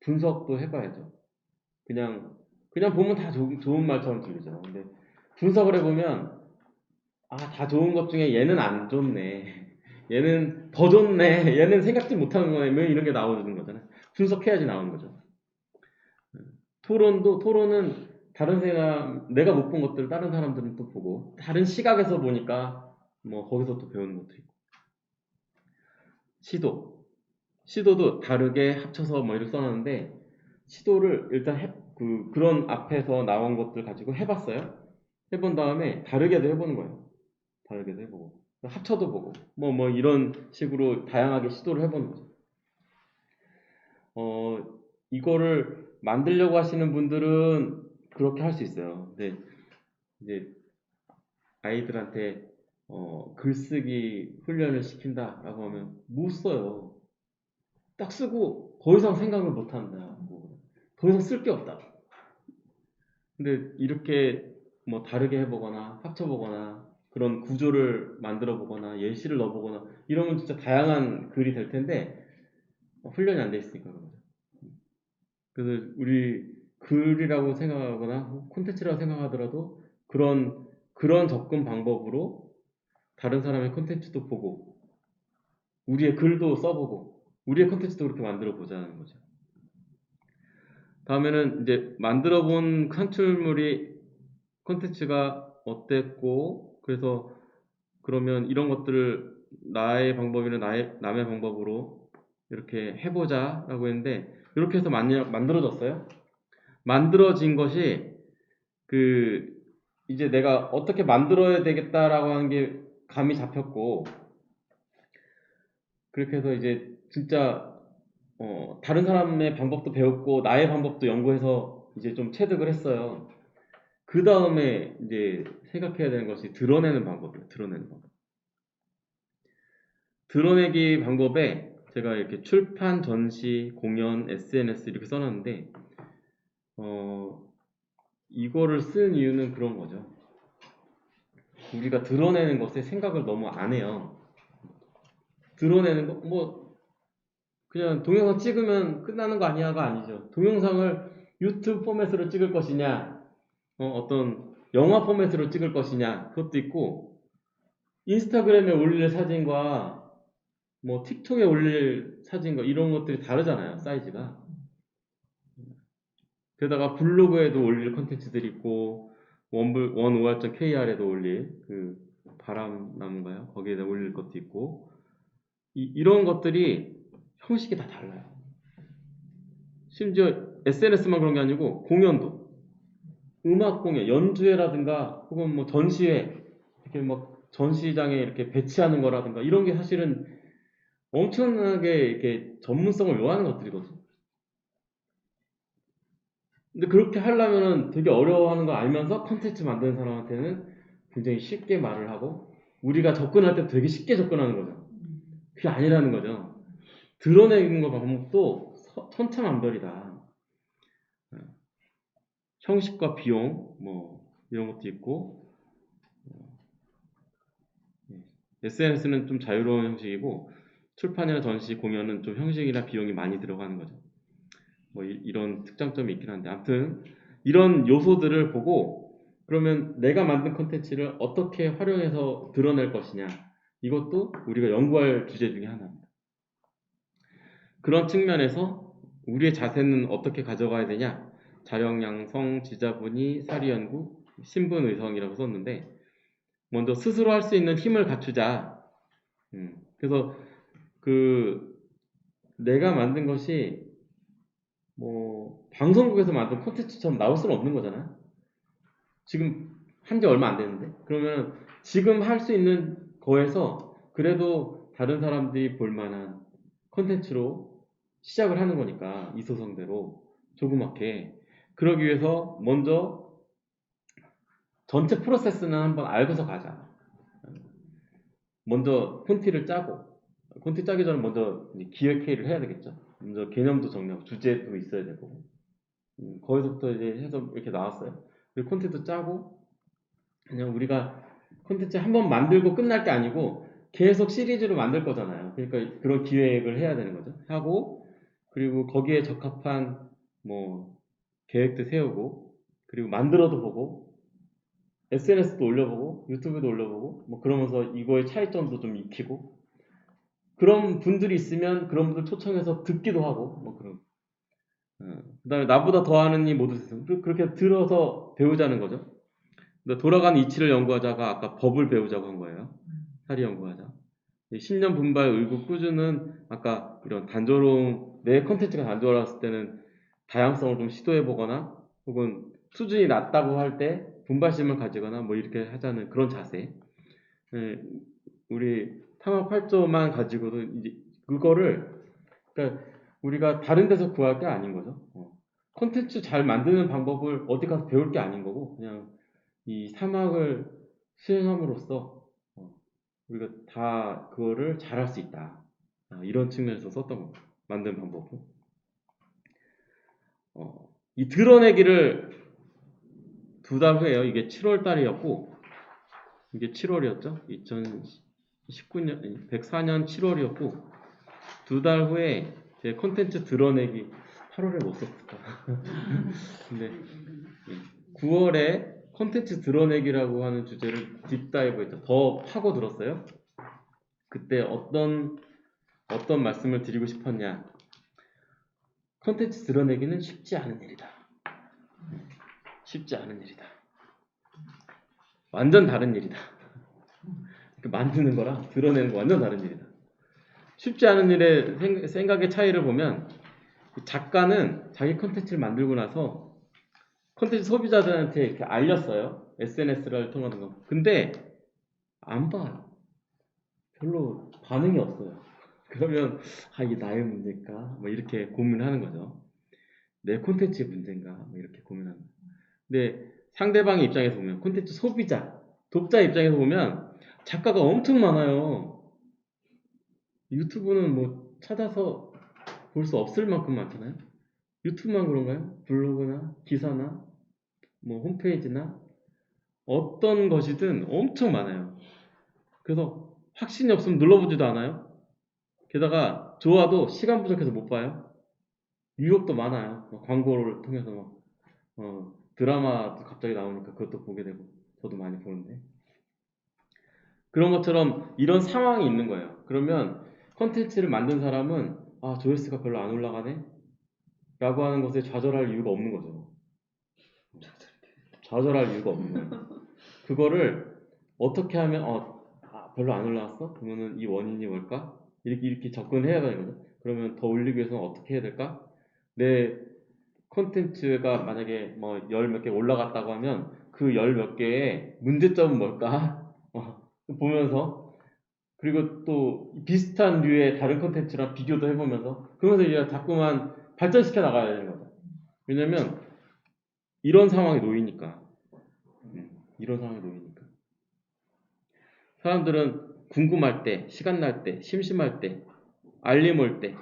분석도 해봐야죠. 그냥 보면 다 좋은 말처럼 들리죠. 근데 분석을 해보면 다 좋은 것 중에 얘는 안 좋네. 얘는 더 좋네. 얘는 생각지 못하는 거네. 뭐 이런 게 나오는 거잖아요. 분석해야지 나오는 거죠. 토론은 다른 사람, 내가 못 본 것들을 다른 사람들은 또 보고, 다른 시각에서 보니까, 뭐, 거기서 또 배우는 것도 있고. 시도도 다르게 합쳐서 뭐 이렇게 써놨는데, 시도를 일단 그런 앞에서 나온 것들 가지고 해봤어요. 해본 다음에 다르게도 해보는 거예요. 다르게도 해보고. 합쳐도 보고. 뭐 이런 식으로 다양하게 시도를 해보는 거죠. 이거를 만들려고 하시는 분들은 그렇게 할 수 있어요. 근데 이제 아이들한테 글쓰기 훈련을 시킨다라고 하면 못 써요. 딱 쓰고 더 이상 생각을 못 한다. 더 이상 쓸 게 없다. 근데 이렇게 뭐 다르게 해보거나 합쳐보거나 그런 구조를 만들어 보거나 예시를 넣어보거나 이러면 진짜 다양한 글이 될 텐데 훈련이 안 돼 있으니까 그런 거죠. 그래서 우리 글이라고 생각하거나 콘텐츠라고 생각하더라도 그런 접근 방법으로 다른 사람의 콘텐츠도 보고 우리의 글도 써보고 우리의 콘텐츠도 그렇게 만들어 보자는 거죠. 다음에는 이제 만들어 본 콘텐츠가 어땠고 그래서 그러면 이런 것들을 나의 방법이나 남의 방법으로 이렇게 해보자 라고 했는데 이렇게 해서 만들어졌어요. 만들어진 것이 이제 내가 어떻게 만들어야 되겠다라고 하는 게 감이 잡혔고 그렇게 해서 이제 진짜 다른 사람의 방법도 배웠고 나의 방법도 연구해서 이제 좀 체득을 했어요. 그 다음에 이제 생각해야 되는 것이 드러내는 방법이에요. 드러내기 방법에 제가 이렇게 출판, 전시, 공연, SNS 이렇게 써놨는데 이거를 쓴 이유는 그런 거죠. 우리가 드러내는 것에 생각을 너무 안 해요. 드러내는 거, 뭐, 그냥 동영상 찍으면 끝나는 거 아니야가 아니죠. 동영상을 유튜브 포맷으로 찍을 것이냐, 어떤 영화 포맷으로 찍을 것이냐, 그것도 있고, 인스타그램에 올릴 사진과 뭐 틱톡에 올릴 사진과 이런 것들이 다르잖아요, 사이즈가. 게다가 블로그에도 올릴 컨텐츠들이 있고, 원오알.kr에도 올릴 그 바람나무인가요? 거기에다 올릴 것도 있고, 이런 것들이 형식이 다 달라요. 심지어 SNS만 그런 게 아니고 공연도, 음악 공연, 연주회라든가 혹은 뭐 전시회, 이렇게 막 전시장에 이렇게 배치하는 거라든가 이런 게 사실은 엄청나게 이렇게 전문성을 요하는 것들이거든요. 근데 그렇게 하려면은 되게 어려워하는 걸 알면서 컨텐츠 만드는 사람한테는 굉장히 쉽게 말을 하고 우리가 접근할 때 되게 쉽게 접근하는 거죠. 그게 아니라는 거죠. 드러내는 거 방법도 천차만별이다. 형식과 비용 뭐 이런 것도 있고 SNS는 좀 자유로운 형식이고 출판이나 전시, 공연은 좀 형식이나 비용이 많이 들어가는 거죠. 뭐 이런 특장점이 있긴 한데 아무튼 이런 요소들을 보고 그러면 내가 만든 콘텐츠를 어떻게 활용해서 드러낼 것이냐 이것도 우리가 연구할 주제 중에 하나입니다. 그런 측면에서 우리의 자세는 어떻게 가져가야 되냐 자영양성, 지자분이, 사리연구, 신분의성이라고 썼는데 먼저 스스로 할 수 있는 힘을 갖추자. 그래서 그 내가 만든 것이 뭐 방송국에서 만든 콘텐츠처럼 나올 수는 없는 거잖아요. 지금 한 지 얼마 안 됐는데 그러면 지금 할 수 있는 거에서 그래도 다른 사람들이 볼 만한 콘텐츠로 시작을 하는 거니까 이소성대로 조그맣게 그러기 위해서 먼저 전체 프로세스는 한번 알고서 가자. 먼저 콘티를 짜고 콘티 짜기 전에 먼저 기획회의를 해야 되겠죠. 먼저 개념도 정리하고 주제도 있어야 되고 거기서부터 이제 해서 이렇게 나왔어요. 그리고 콘텐츠 짜고 그냥 우리가 콘텐츠 한번 만들고 끝날 게 아니고 계속 시리즈로 만들 거잖아요. 그러니까 그런 기획을 해야 되는 거죠. 하고 그리고 거기에 적합한 뭐 계획도 세우고 그리고 만들어도 보고 SNS도 올려보고 유튜브도 올려보고 뭐 그러면서 이거의 차이점도 좀 익히고 그런 분들이 있으면 그런 분들 초청해서 듣기도 하고 뭐 그런 그 다음에 나보다 더 아는 이 모두 세상 그렇게 들어서 배우자는 거죠. 돌아가는 이치를 연구하자가 아까 법을 배우자고 한 거예요. 사리 연구하자. 신념 분발 의구 꾸준은 아까 이런 단조로움 내 컨텐츠가 단조로웠을 때는 다양성을 좀 시도해 보거나 혹은 수준이 낮다고 할 때 분발심을 가지거나 뭐 이렇게 하자는 그런 자세. 우리 탐험 8조만 가지고도 이제 그거를 그러니까 우리가 다른 데서 구할 게 아닌 거죠. 콘텐츠 잘 만드는 방법을 어디 가서 배울 게 아닌 거고 그냥 이 사막을 수행함으로써 우리가 다 그거를 잘할 수 있다. 이런 측면에서 썼던 겁니다. 만드는 방법은. 이 드러내기를 2달 후에요. 이게 7월 달이었고 이게 7월이었죠. 2019년 104년 7월이었고 2달 후에 제 콘텐츠 드러내기 8월에 못 썼을까. 근데 9월에 콘텐츠 드러내기라고 하는 주제를 딥다이브 했죠. 더 파고 들었어요. 그때 어떤 말씀을 드리고 싶었냐. 콘텐츠 드러내기는 쉽지 않은 일이다. 쉽지 않은 일이다. 완전 다른 일이다. 만드는 거랑 드러내는 거 완전 다른 일이다. 쉽지 않은 일의 생각의 차이를 보면 작가는 자기 콘텐츠를 만들고 나서 콘텐츠 소비자들한테 이렇게 알렸어요. SNS를 통하는 거. 근데 안 봐요. 별로 반응이 없어요. 그러면 이게 나의 문제일까? 뭐 이렇게 고민하는 거죠. 내 콘텐츠의 문제인가? 뭐 이렇게 고민하는 거죠. 근데 상대방의 입장에서 보면 콘텐츠 소비자, 독자 입장에서 보면 작가가 엄청 많아요. 유튜브는 뭐 찾아서 볼 수 없을 만큼 많잖아요. 유튜브만 그런가요? 블로그나 기사나 뭐 홈페이지나 어떤 것이든 엄청 많아요. 그래서 확신이 없으면 눌러보지도 않아요. 게다가 좋아도 시간 부족해서 못 봐요. 유혹도 많아요. 광고를 통해서 드라마도 갑자기 나오니까 그것도 보게 되고 저도 많이 보는데 그런 것처럼 이런 상황이 있는 거예요. 그러면 컨텐츠를 만든 사람은 조회수가 별로 안 올라가네? 라고 하는 것에 좌절할 이유가 없는 거죠. 좌절할 이유가 없는 거예요. 그거를 어떻게 하면 별로 안 올라왔어? 그러면은 이 원인이 뭘까? 이렇게 접근해야 되는 거죠. 그러면 더 올리기 위해서는 어떻게 해야 될까? 내 콘텐츠가 만약에 뭐 열 몇 개 올라갔다고 하면 그 열 몇 개의 문제점은 뭘까? 보면서 그리고 또 비슷한 류의 다른 콘텐츠랑 비교도 해보면서 그러면서 이제 자꾸만 발전시켜 나가야 되는 거죠. 왜냐면 이런 상황에 놓이니까 이런 상황에 놓이니까 사람들은 궁금할 때, 시간 날 때, 심심할 때, 알림 올 때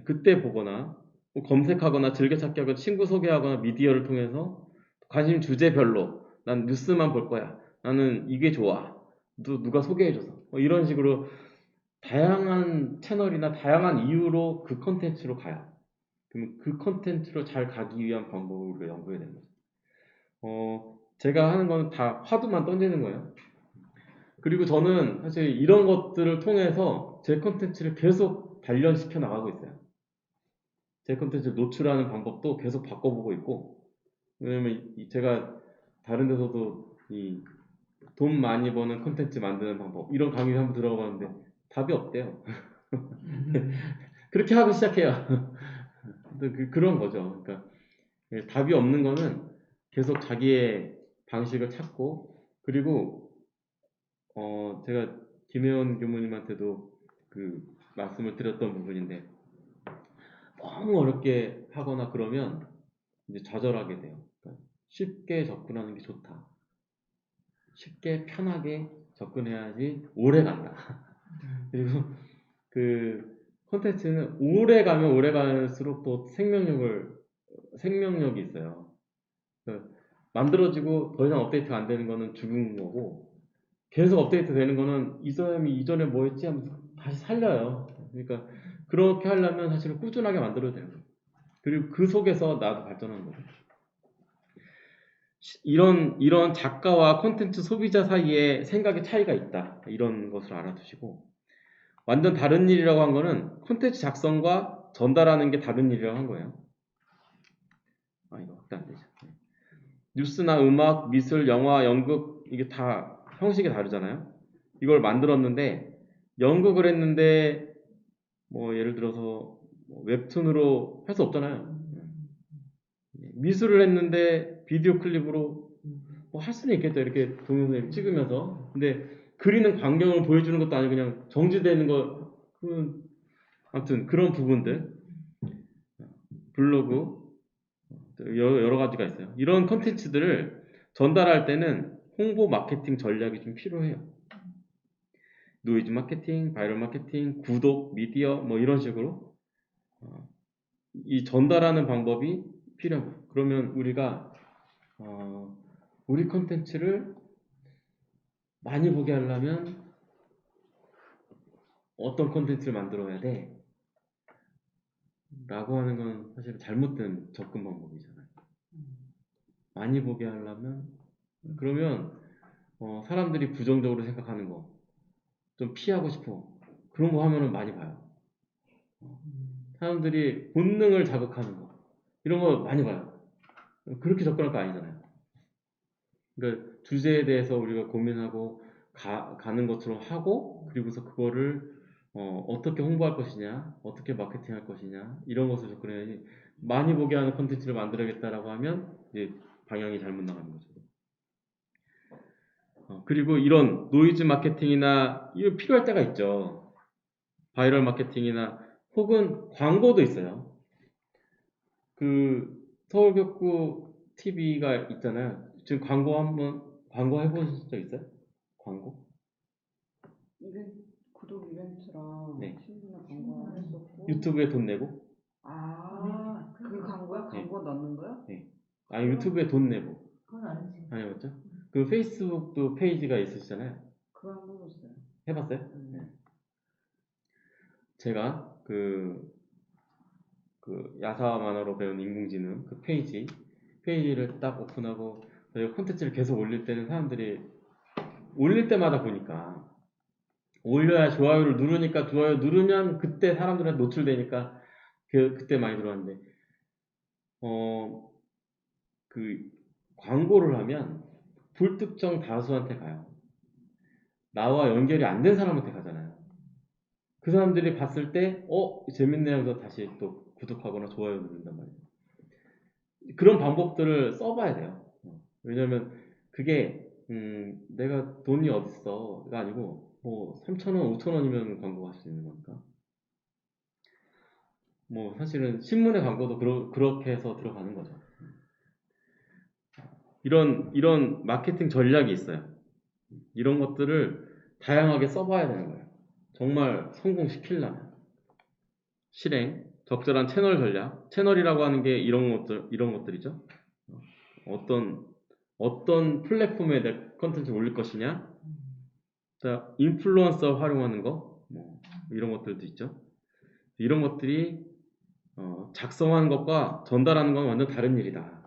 그때 보거나 뭐 검색하거나 즐겨찾기 하거나 친구 소개하거나 미디어를 통해서 관심 주제별로 난 뉴스만 볼 거야. 나는 이게 좋아. 누가 소개해줘서 이런 식으로 다양한 채널이나 다양한 이유로 그 컨텐츠로 가요. 그럼 그 컨텐츠로 잘 가기 위한 방법을 우리가 연구해야 되는 거죠. 제가 하는 거는 다 화두만 던지는 거예요. 그리고 저는 사실 이런 것들을 통해서 제 컨텐츠를 계속 단련시켜 나가고 있어요. 제 컨텐츠를 노출하는 방법도 계속 바꿔보고 있고, 왜냐면 제가 다른 데서도 돈 많이 버는 컨텐츠 만드는 방법 이런 강의 한번 들어봤는데 답이 없대요. 그렇게 하고 시작해요. 그런 거죠. 그러니까 답이 없는 거는 계속 자기의 방식을 찾고 그리고 제가 김혜원 교무님한테도 그 말씀을 드렸던 부분인데 너무 어렵게 하거나 그러면 이제 좌절하게 돼요. 그러니까 쉽게 접근하는 게 좋다. 쉽게 편하게 접근해야지 오래 간다. 그리고 그 콘텐츠는 오래 가면 오래 갈수록 또 생명력이 있어요. 만들어지고 더 이상 업데이트가 안 되는 거는 죽은 거고 계속 업데이트 되는 거는 이 사람이 이전에 뭐 했지 하면서 다시 살려요. 그러니까 그렇게 하려면 사실은 꾸준하게 만들어야 돼요. 그리고 그 속에서 나도 발전하는 거죠. 이런 작가와 콘텐츠 소비자 사이에 생각의 차이가 있다. 이런 것을 알아두시고 완전 다른 일이라고 한 거는 콘텐츠 작성과 전달하는 게 다른 일이라고 한 거예요. 이거 확대 안 되죠. 뉴스나 음악, 미술, 영화, 연극 이게 다 형식이 다르잖아요. 이걸 만들었는데 연극을 했는데 뭐 예를 들어서 웹툰으로 할 수 없잖아요. 미술을 했는데 비디오 클립으로 할 수는 있겠죠. 이렇게 동영상 찍으면서. 근데 그리는 광경을 보여주는 것도 아니고 그냥 정지되는 거. 아무튼 그런 부분들. 블로그 여러 가지가 있어요. 이런 컨텐츠들을 전달할 때는 홍보 마케팅 전략이 좀 필요해요. 노이즈 마케팅, 바이럴 마케팅, 구독, 미디어 뭐 이런 식으로 이 전달하는 방법이 필요합니다. 그러면 우리가 우리 컨텐츠를 많이 보게 하려면 어떤 컨텐츠를 만들어야 돼? 라고 하는 건 사실 잘못된 접근 방법이잖아요. 많이 보게 하려면 그러면 사람들이 부정적으로 생각하는 거 좀 피하고 싶어. 그런 거 하면은 많이 봐요. 사람들이 본능을 자극하는 거 이런 거 많이 봐요. 그렇게 접근할 거 아니잖아요. 그러니까 주제에 대해서 우리가 고민하고 가는 것처럼 하고 그리고서 그거를 어떻게 홍보할 것이냐 어떻게 마케팅할 것이냐 이런 것을 접근해야지 많이 보게 하는 컨텐츠를 만들어야겠다라고 하면 이제 방향이 잘못 나가는 거죠. 그리고 이런 노이즈 마케팅이나 이거 필요할 때가 있죠. 바이럴 마케팅이나 혹은 광고도 있어요. 그 서울교구 TV가 있잖아요. 지금 광고 해보신 적 있어요? 광고? 구독 이벤트랑 네. 신분을 광고했었고 유튜브에 돈 내고. 그 광고야? 광고 넣는 거야? 아니 유튜브에 돈 내고. 그건 아니지. 안 해봤죠? 그 페이스북도 페이지가 있으시잖아요. 그거 안 해봤어요. 해봤어요? 네. 제가 그 야사 만화로 배운 인공지능 그 페이지를 딱 오픈하고 저희가 콘텐츠를 계속 올릴 때는 사람들이 올릴 때마다 보니까 올려야 좋아요를 누르니까 좋아요 누르면 그때 사람들한테 노출되니까 그때 많이 들어왔는데 그 광고를 하면 불특정 다수한테 가요. 나와 연결이 안 된 사람한테 가잖아요. 그 사람들이 봤을 때 재밌네 하면서 다시 또 구독하거나 좋아요 누른단 말이에요. 그런 방법들을 써봐야 돼요. 왜냐면 그게 내가 돈이 어딨어가 아니고 뭐 3,000원, 5,000원이면 광고가 할 수 있는 거니까. 뭐 사실은 신문의 광고도 그렇게 해서 들어가는 거죠. 이런 마케팅 전략이 있어요. 이런 것들을 다양하게 써봐야 되는 거예요. 정말 성공시키려면. 실행, 적절한 채널 전략. 채널이라고 하는 게 이런 것들이죠. 어떤 플랫폼에 내 컨텐츠를 올릴 것이냐. 자, 인플루언서 활용하는 거. 뭐 이런 것들도 있죠. 이런 것들이 작성하는 것과 전달하는 건 완전 다른 일이다.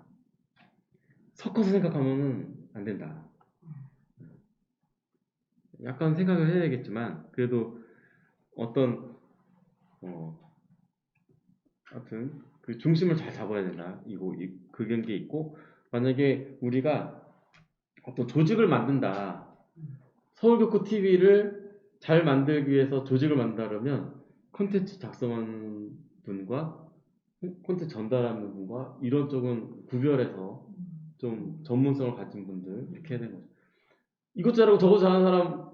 섞어서 생각하면 안 된다. 약간 생각을 해야 되겠지만 그래도 하여튼 그 중심을 잘 잡아야 된다. 그런 게 있고 만약에 우리가 어떤 조직을 만든다. 서울교구 TV를 잘 만들기 위해서 조직을 만들려면 콘텐츠 작성하는 분과 콘텐츠 전달하는 분과 이런 쪽은 구별해서 좀 전문성을 가진 분들 이렇게 해야 되는 거죠. 이것 잘하고 저것 잘하는 사람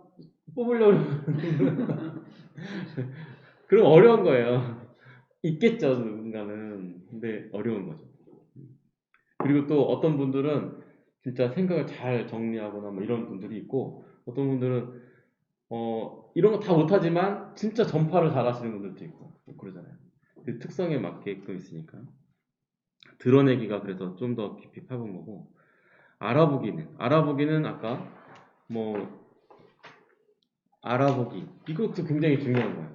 뽑으려고 그럼 어려운 거예요. 있겠죠 누군가는. 근데 어려운 거죠. 그리고 또 어떤 분들은 진짜 생각을 잘 정리하거나 뭐 이런 분들이 있고 어떤 분들은 이런 거 다 못하지만 진짜 전파를 잘하시는 분들도 있고 뭐 그러잖아요. 그 특성에 맞게끔 있으니까 드러내기가 그래서 좀 더 깊이 파본 거고 알아보기는 아까 뭐 알아보기 이것도 굉장히 중요한 거예요.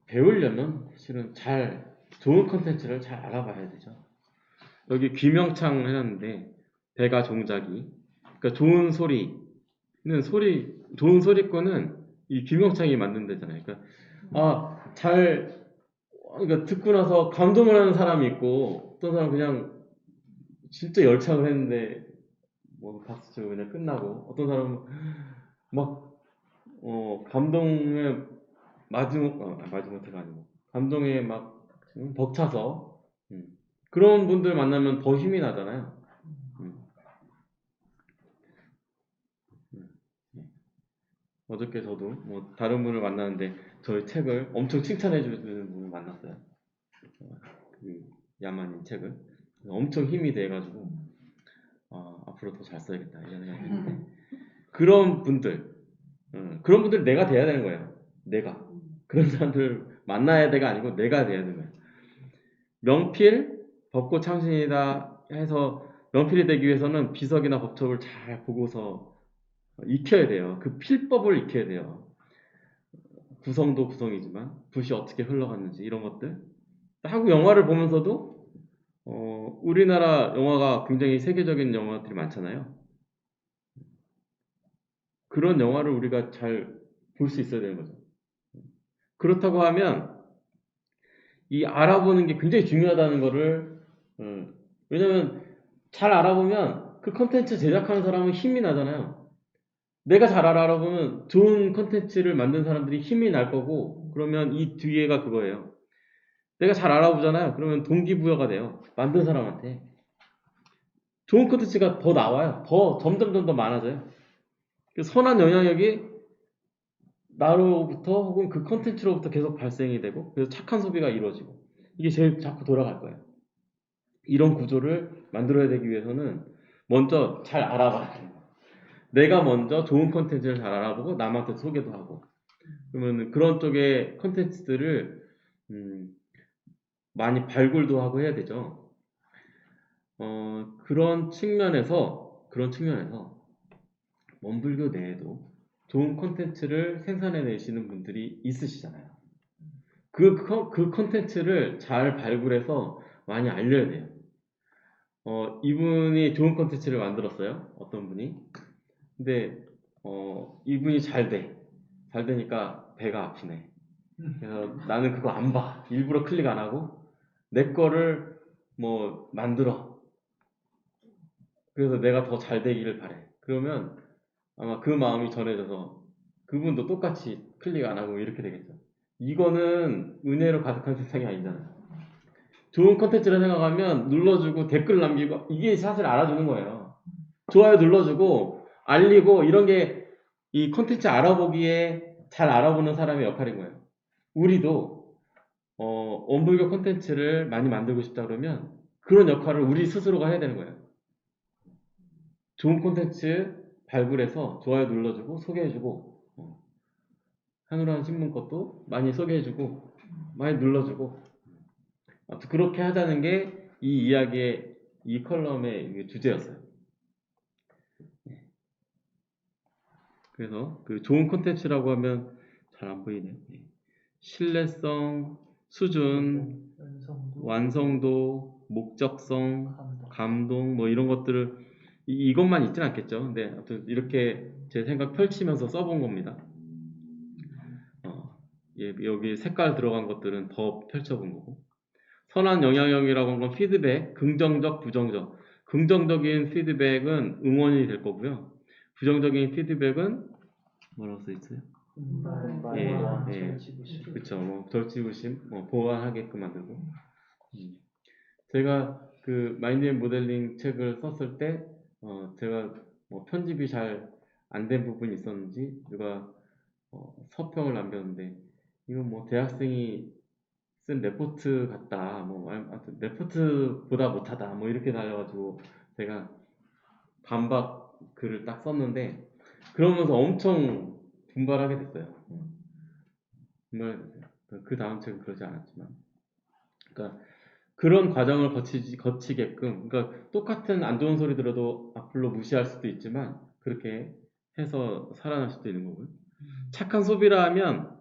배우려면 사실은 좋은 컨텐츠를 잘 알아봐야 되죠. 여기 귀명창 해놨는데 배가 종자기 그러니까 좋은 소리꾼은 이 귀명창이 만든 데잖아요. 그러니까 그러니까 듣고 나서 감동을 하는 사람이 있고 어떤 사람은 그냥 진짜 열창을 했는데 뭐 박수 치고 그냥 끝나고 어떤 사람은 막 감동에 마지못해가 아니고 감동에 막 벅차서 그런 분들 만나면 더 힘이 나잖아요. 어저께 저도 뭐 다른 분을 만났는데 저희 책을 엄청 칭찬해 주는 분을 만났어요. 그 야만인 책을 엄청 힘이 돼가지고 앞으로 더 잘 써야겠다 이런 생각이 했는데 그런 분들 내가 돼야 되는 거예요. 내가 그런 사람들 만나야 돼가 아니고 내가 돼야 되는 거예요. 명필 법고 창신이다 해서 명필이 되기 위해서는 비석이나 법첩을 잘 보고서 익혀야 돼요. 그 필법을 익혀야 돼요. 구성도 구성이지만 붓이 어떻게 흘러갔는지 이런 것들. 한국 영화를 보면서도 우리나라 영화가 굉장히 세계적인 영화들이 많잖아요. 그런 영화를 우리가 잘 볼 수 있어야 되는 거죠. 그렇다고 하면 이 알아보는 게 굉장히 중요하다는 거를 왜냐면 잘 알아보면 그 컨텐츠 제작하는 사람은 힘이 나잖아요. 내가 잘 알아보면 좋은 컨텐츠를 만든 사람들이 힘이 날 거고 그러면 이 뒤에가 그거예요. 내가 잘 알아보잖아요. 그러면 동기부여가 돼요. 만든 사람한테. 좋은 컨텐츠가 더 나와요. 점점 더 많아져요. 선한 영향력이 나로부터 혹은 그 컨텐츠로부터 계속 발생이 되고 그래서 착한 소비가 이루어지고 이게 제일 자꾸 돌아갈 거예요. 이런 구조를 만들어야 되기 위해서는 먼저 잘 알아봐야 돼요. 내가 먼저 좋은 컨텐츠를 잘 알아보고 남한테 소개도 하고 그러면 그런 쪽의 컨텐츠들을 많이 발굴도 하고 해야 되죠. 그런 측면에서 원불교 내에도 좋은 컨텐츠를 생산해 내시는 분들이 있으시잖아요. 그 컨텐츠를 잘 발굴해서 많이 알려야 돼요. 이분이 좋은 컨텐츠를 만들었어요. 어떤 분이. 근데 이분이 잘 되니까 배가 아프네. 그래서 나는 그거 안 봐. 일부러 클릭 안 하고 내 거를 뭐 만들어. 그래서 내가 더 잘 되기를 바래. 그러면 아마 그 마음이 전해져서 그분도 똑같이 클릭 안 하고 이렇게 되겠죠. 이거는 은혜로 가득한 세상이 아니잖아요. 좋은 컨텐츠를 생각하면 눌러주고 댓글 남기고 이게 사실 알아주는 거예요. 좋아요 눌러주고 알리고 이런 게 이 컨텐츠 알아보기에 잘 알아보는 사람의 역할인 거예요. 우리도 원불교 컨텐츠를 많이 만들고 싶다 그러면 그런 역할을 우리 스스로가 해야 되는 거예요. 좋은 콘텐츠 발굴해서 좋아요 눌러주고 소개해주고 한우라는 신문 것도 많이 소개해주고 많이 눌러주고 아무튼 그렇게 하자는 게 이 이야기의 이 컬럼의 주제였어요. 그래서 그 좋은 콘텐츠라고 하면 잘 안 보이네요. 신뢰성, 수준, 완성도, 목적성, 감동 뭐 이런 것들을 이것만 있진 않겠죠. 근데 아무튼 이렇게 제 생각 펼치면서 써본 겁니다. 여기 색깔 들어간 것들은 더 펼쳐본 거고. 선한 영향력이라고 하는 건 피드백, 긍정적, 부정적. 긍정적인 피드백은 응원이 될 거고요. 부정적인 피드백은 뭐라고 써 있어요? 그렇죠. 뭐 절치부심, 보완하게끔 만들고. 제가 그 마인드 앤 모델링 책을 썼을 때 제가 뭐 편집이 잘 안 된 부분이 있었는지 누가 서평을 남겼는데 이거 뭐 대학생이 쓴 레포트 같다. 뭐 아무튼 레포트보다 못하다. 뭐 이렇게 달려가지고 제가 반박 글을 딱 썼는데 그러면서 엄청 분발하게 됐어요. 그 다음 책은 그러지 않았지만, 그러니까 그런 과정을 거치게끔, 그러니까 똑같은 안 좋은 소리 들어도 악플로 무시할 수도 있지만 그렇게 해서 살아날 수도 있는 거고요. 착한 소비라 하면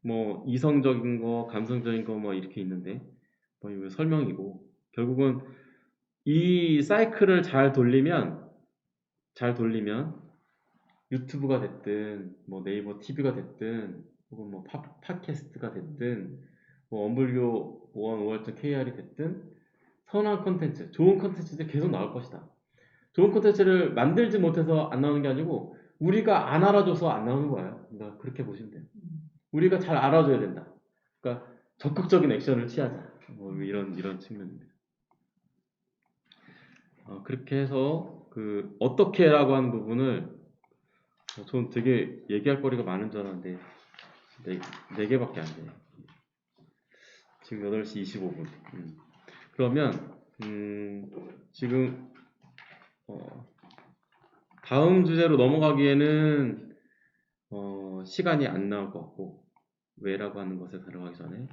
뭐 이성적인 거, 감성적인 거 뭐 이렇게 있는데 뭐 이거 설명이고 결국은 이 사이클을 잘 돌리면 유튜브가 됐든 뭐 네이버 TV가 됐든 혹은 뭐 팟캐스트가 됐든 뭐 원불교 5월5월.kr이 됐든 선한 컨텐츠, 좋은 컨텐츠들이 계속 나올 것이다. 좋은 컨텐츠를 만들지 못해서 안 나오는 게 아니고 우리가 안 알아줘서 안 나오는 거예요. 그러니까 그렇게 보시면 돼요. 우리가 잘 알아줘야 된다. 그러니까 적극적인 액션을 취하자. 뭐 이런 측면입니다. 그렇게 해서 그 어떻게라고 하는 부분을 전 되게 얘기할 거리가 많은 줄 알았는데 4개밖에 안 돼요. 지금 8시 25분. 그러면 지금 다음 주제로 넘어가기에는 시간이 안 나올 것 같고 왜라고 하는 것에 들어가기 전에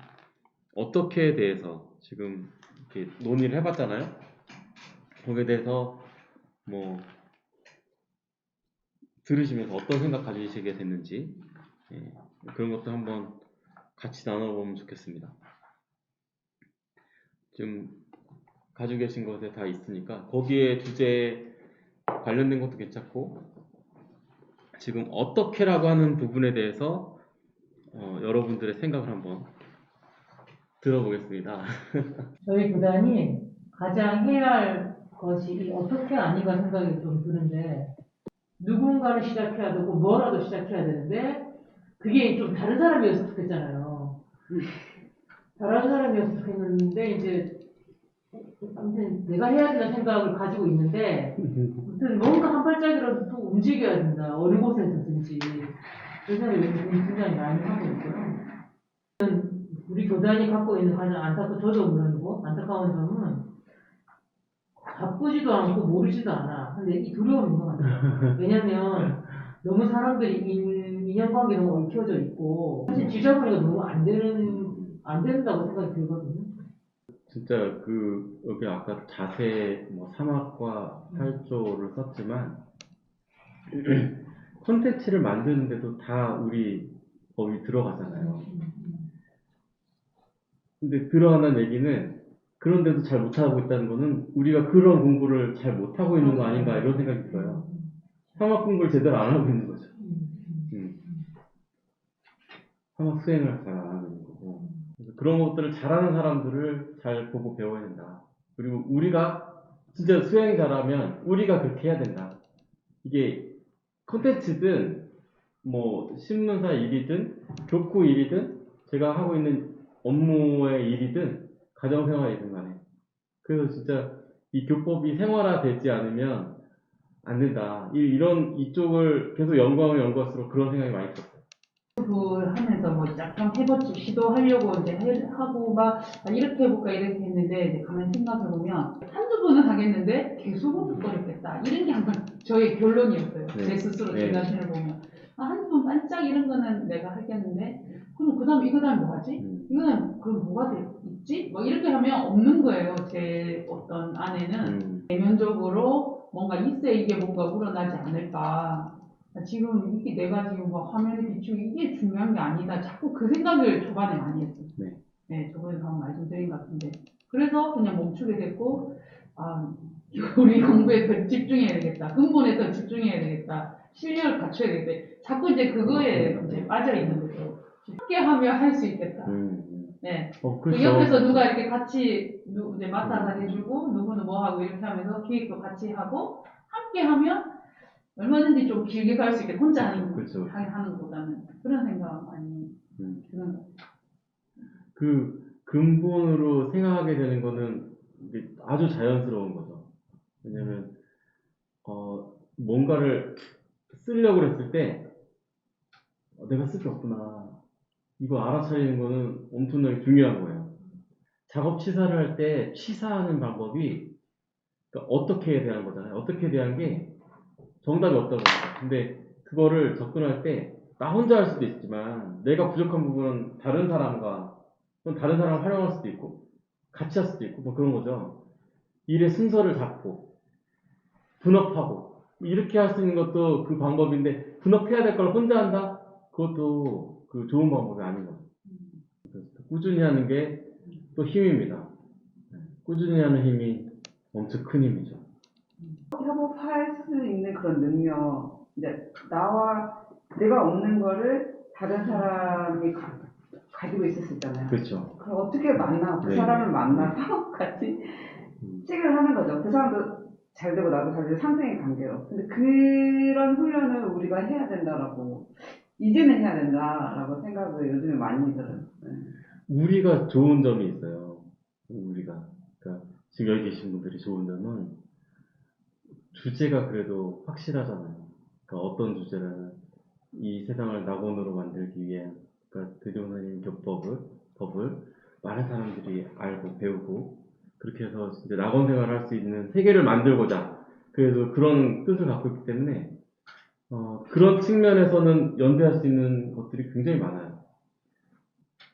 어떻게에 대해서 지금 이렇게 논의를 해봤잖아요. 거기에 대해서 뭐 들으시면서 어떤 생각 가지시게 됐는지 그런 것도 한번 같이 나눠보면 좋겠습니다. 좀 가지고 계신 것에 다 있으니까 거기에 주제에 관련된 것도 괜찮고 지금 어떻게라고 하는 부분에 대해서 여러분들의 생각을 한번 들어보겠습니다. 저희 교단이 가장 해야 할 것이 어떻게 아닌가 생각이 좀 드는데 누군가를 시작해야 되고 뭐라도 시작해야 되는데 그게 좀 다른 사람이었으면 좋겠잖아요. 다른 사람이었으면 좋겠는데 이제 아무튼 내가 해야 된다는 생각을 가지고 있는데 아무튼 뭔가 한 발짝이라도 또 움직여야 된다. 어느 곳에서든지 그런 생각이 굉장히 많이 하고 있고요. 우리 교단이 갖고 있는 가장 저도 물론이고 안타까운 점은 바쁘지도 않고 모르지도 않아. 근데 이 두려움인 것 같아요. 왜냐면 너무 사람들이 인연관계 너무 얽혀져 있고 사실 지저분해가 너무 안 된다고 생각이 들거든요. 진짜 여기 아까 자세, 뭐 사막과 활조를 썼지만, 콘텐츠를 만드는데도 다 우리 법이 들어가잖아요. 근데 들어가는 얘기는 그런데도 잘 못하고 있다는 거는 우리가 그런 공부를 잘 못하고 있는 거 아닌가 이런 생각이 들어요. 사막 공부를 제대로 안 하고 있는 거죠. 사막 수행을 잘 안 하고 있는 거고. 그래서 그런 것들을 잘하는 사람들을 잘 보고 배워야 된다. 그리고 우리가 진짜 수행 잘하면 우리가 그렇게 해야 된다. 이게 콘텐츠든 뭐 신문사 일이든 교구 일이든 제가 하고 있는 업무의 일이든 가정생활이든 간에 그래서 진짜 이 교법이 생활화되지 않으면 안 된다. 이쪽을 계속 연구하면 연구할수록 그런 생각이 많이 들었어요. 하면서 뭐 약간 해봤지 시도하려고 이제 하고 막 이렇게 해볼까 이렇게 했는데 이제 가만히 생각해보면 한두 번은 하겠는데 계속 어렵겠다 이런 게 항상 저의 결론이었어요. 네. 제 스스로 제 네. 자신을 보면 한두 번 반짝 이런 거는 내가 하겠는데 그럼 그 다음 이거 다음 뭐 하지? 이거는 그럼 뭐가 있지? 뭐 이렇게 하면 없는 거예요. 제 어떤 안에는 내면적으로 뭔가 있어야 이게 뭔가 우러나지 않을까. 지금 이게 내가 지금 뭐 화면에 비추고 이게 중요한 게 아니다. 자꾸 그 생각을 초반에 많이 했어요. 네. 네, 저번에 한번 말씀드린 것 같은데. 그래서 그냥 멈추게 됐고, 아, 우리 공부에 더 집중해야 되겠다. 근본에 더 집중해야 되겠다. 실력을 갖춰야 되겠다. 자꾸 이제 그거에 이제 빠져 있는 거죠. 쉽게 하면 할 수 있겠다. 네. 그 그렇죠. 옆에서 누가 이렇게 같이 이제 맡아서 해주고, 누구는 뭐 하고 이렇게 하면서 기획도 같이 하고, 함께 하면 얼마든지 좀 길게 갈 수 있게 혼자 그렇죠. 하는 것보다는 그런 생각 많이 드는 것 같아요. 그 근본으로 생각하게 되는 거는 이게 아주 자연스러운 거죠. 왜냐면 뭔가를 쓰려고 했을 때 내가 쓸 게 없구나. 이거 알아차리는 거는 엄청나게 중요한 거예요. 작업 치사를 할 때 치사하는 방법이 그러니까 어떻게에 대한 거잖아요. 어떻게에 대한 게 정답이 없다고 합니다. 근데 그거를 접근할 때 나 혼자 할 수도 있지만 내가 부족한 부분은 다른 사람과 또는 다른 사람을 활용할 수도 있고 같이 할 수도 있고 뭐 그런 거죠. 일의 순서를 잡고 분업하고 이렇게 할 수 있는 것도 그 방법인데 분업해야 될 걸 혼자 한다? 그것도 그 좋은 방법이 아닌 거죠. 꾸준히 하는 게 또 힘입니다. 꾸준히 하는 힘이 엄청 큰 힘이죠. 협업할 수 있는 그런 능력, 이제 내가 없는 거를 다른 사람이 가지고 있을 수 있잖아요. 그렇죠. 그럼 어떻게 그 네. 사람을 만나서 같이 책을 하는 거죠. 그 사람도 잘 되고 나도 잘 되고 상생의 관계로. 근데 그런 훈련을 우리가 해야 된다라고, 이제는 해야 된다라고 생각을 요즘에 많이 들어요. 네. 우리가 좋은 점이 있어요. 그러니까 지금 여기 계신 분들이 좋은 점은 주제가 그래도 확실하잖아요. 그러니까 어떤 주제는 이 세상을 낙원으로 만들기 위해 그러니까 대종선님 법을 많은 사람들이 알고 배우고 그렇게 해서 진짜 낙원 생활을 할 수 있는 세계를 만들고자 그래도 그런 뜻을 갖고 있기 때문에 그런 측면에서는 연대할 수 있는 것들이 굉장히 많아요.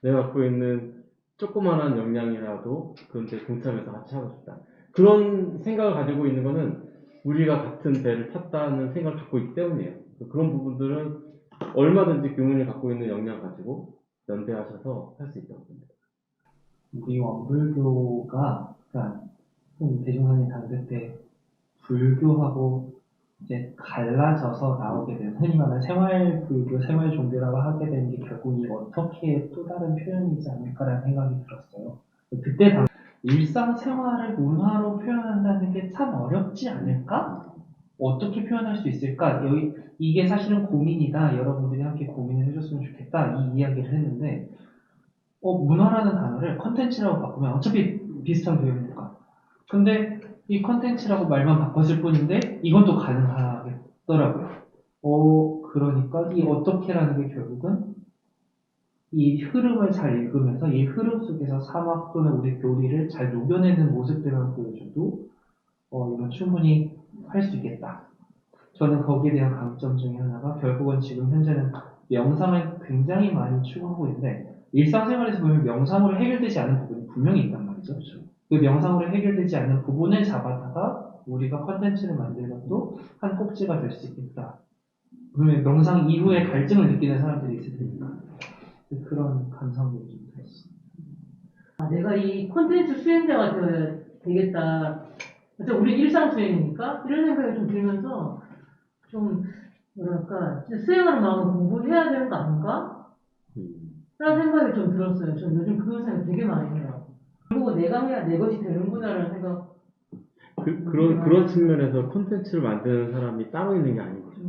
내가 갖고 있는 조그만한 역량이라도 그런데 동참해서 같이 하고 싶다. 그런 생각을 가지고 있는 거는 우리가 같은 배를 탔다는 생각을 갖고 있기 때문이에요. 그런 부분들은 얼마든지 교문이 갖고 있는 역량 가지고 연대하셔서 할 수 있다고 봅니다. 우리 원불교가 그러니까 대종선이 당대 때 불교하고 이제 갈라져서 나오게 된 흔히 말하는 생활불교, 생활종교라고 하게 된 게 결국 이 어떻게 또 다른 표현이지 않을까라는 생각이 들었어요. 그때 일상생활을 문화로 표현한다는 게 참 어렵지 않을까? 어떻게 표현할 수 있을까? 이게 사실은 고민이다. 여러분들이 함께 고민을 해줬으면 좋겠다. 이 이야기를 했는데 문화라는 단어를 컨텐츠라고 바꾸면 어차피 비슷한 개념이니까. 근데 이 컨텐츠라고 말만 바꿨을 뿐인데 이건 또 가능하겠더라고요. 그러니까 이 어떻게라는 게 결국은 이 흐름을 잘 읽으면서 이 흐름 속에서 사막 또는 우리 교리를 잘 녹여내는 모습들만 보여줘도 이건 충분히 할 수 있겠다. 저는 거기에 대한 강점 중에 하나가 결국은 지금 현재는 명상을 굉장히 많이 추구하고 있는데 일상생활에서 보면 명상으로 해결되지 않는 부분이 분명히 있단 말이죠. 그 명상으로 해결되지 않는 부분을 잡아다가 우리가 컨텐츠를 만드는 것도 한 꼭지가 될 수 있겠다. 분명히 명상 이후에 갈증을 느끼는 사람들이 있을 테니까 그런 감상도 좀 들었어요. 내가 이 콘텐츠 수행자가 되겠다. 어차피 우리 일상 수행이니까 이런 생각이 좀 들면서 좀 뭐랄까 진짜 수행하는 마음으로 공부를 해야 되는 거 아닌가? 라는 생각이 좀 들었어요. 저 요즘 그런 생각 되게 많이 해요. 그리고 내가 해야 내 것이 되는구나라는 생각. 그런 측면에서 콘텐츠를 만드는 사람이 따로 있는 게 아닌 거죠.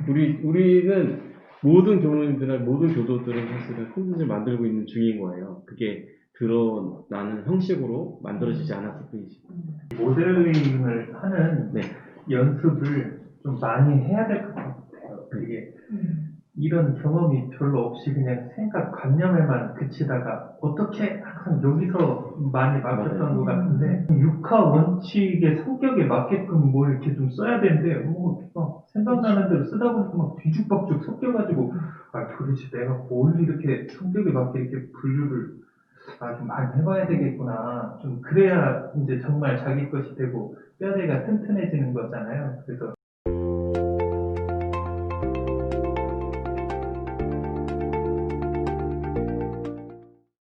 우리는 모든 교우님들이나 모든 교도들은 사실은 콘텐츠를 만들고 있는 중인 거예요. 그게 드러나는 형식으로 만들어지지 않았을 뿐이지. 모델링을 하는 네. 연습을 좀 많이 해야 될 것 같아요. 그게 이런 경험이 별로 없이 그냥 생각, 관념에만 그치다가 어떻게 항상 여기서 많이 막혔던 맞아요. 것 같은데 육하 원칙의 성격에 맞게끔 뭘 이렇게 좀 써야 되는데 막 생각나는 대로 쓰다 보니까 막 뒤죽박죽 섞여가지고 도대체 내가 뭘 이렇게 성격에 맞게 이렇게 분류를 좀 많이 해봐야 되겠구나. 좀 그래야 이제 정말 자기 것이 되고 뼈대가 튼튼해지는 거잖아요. 그래서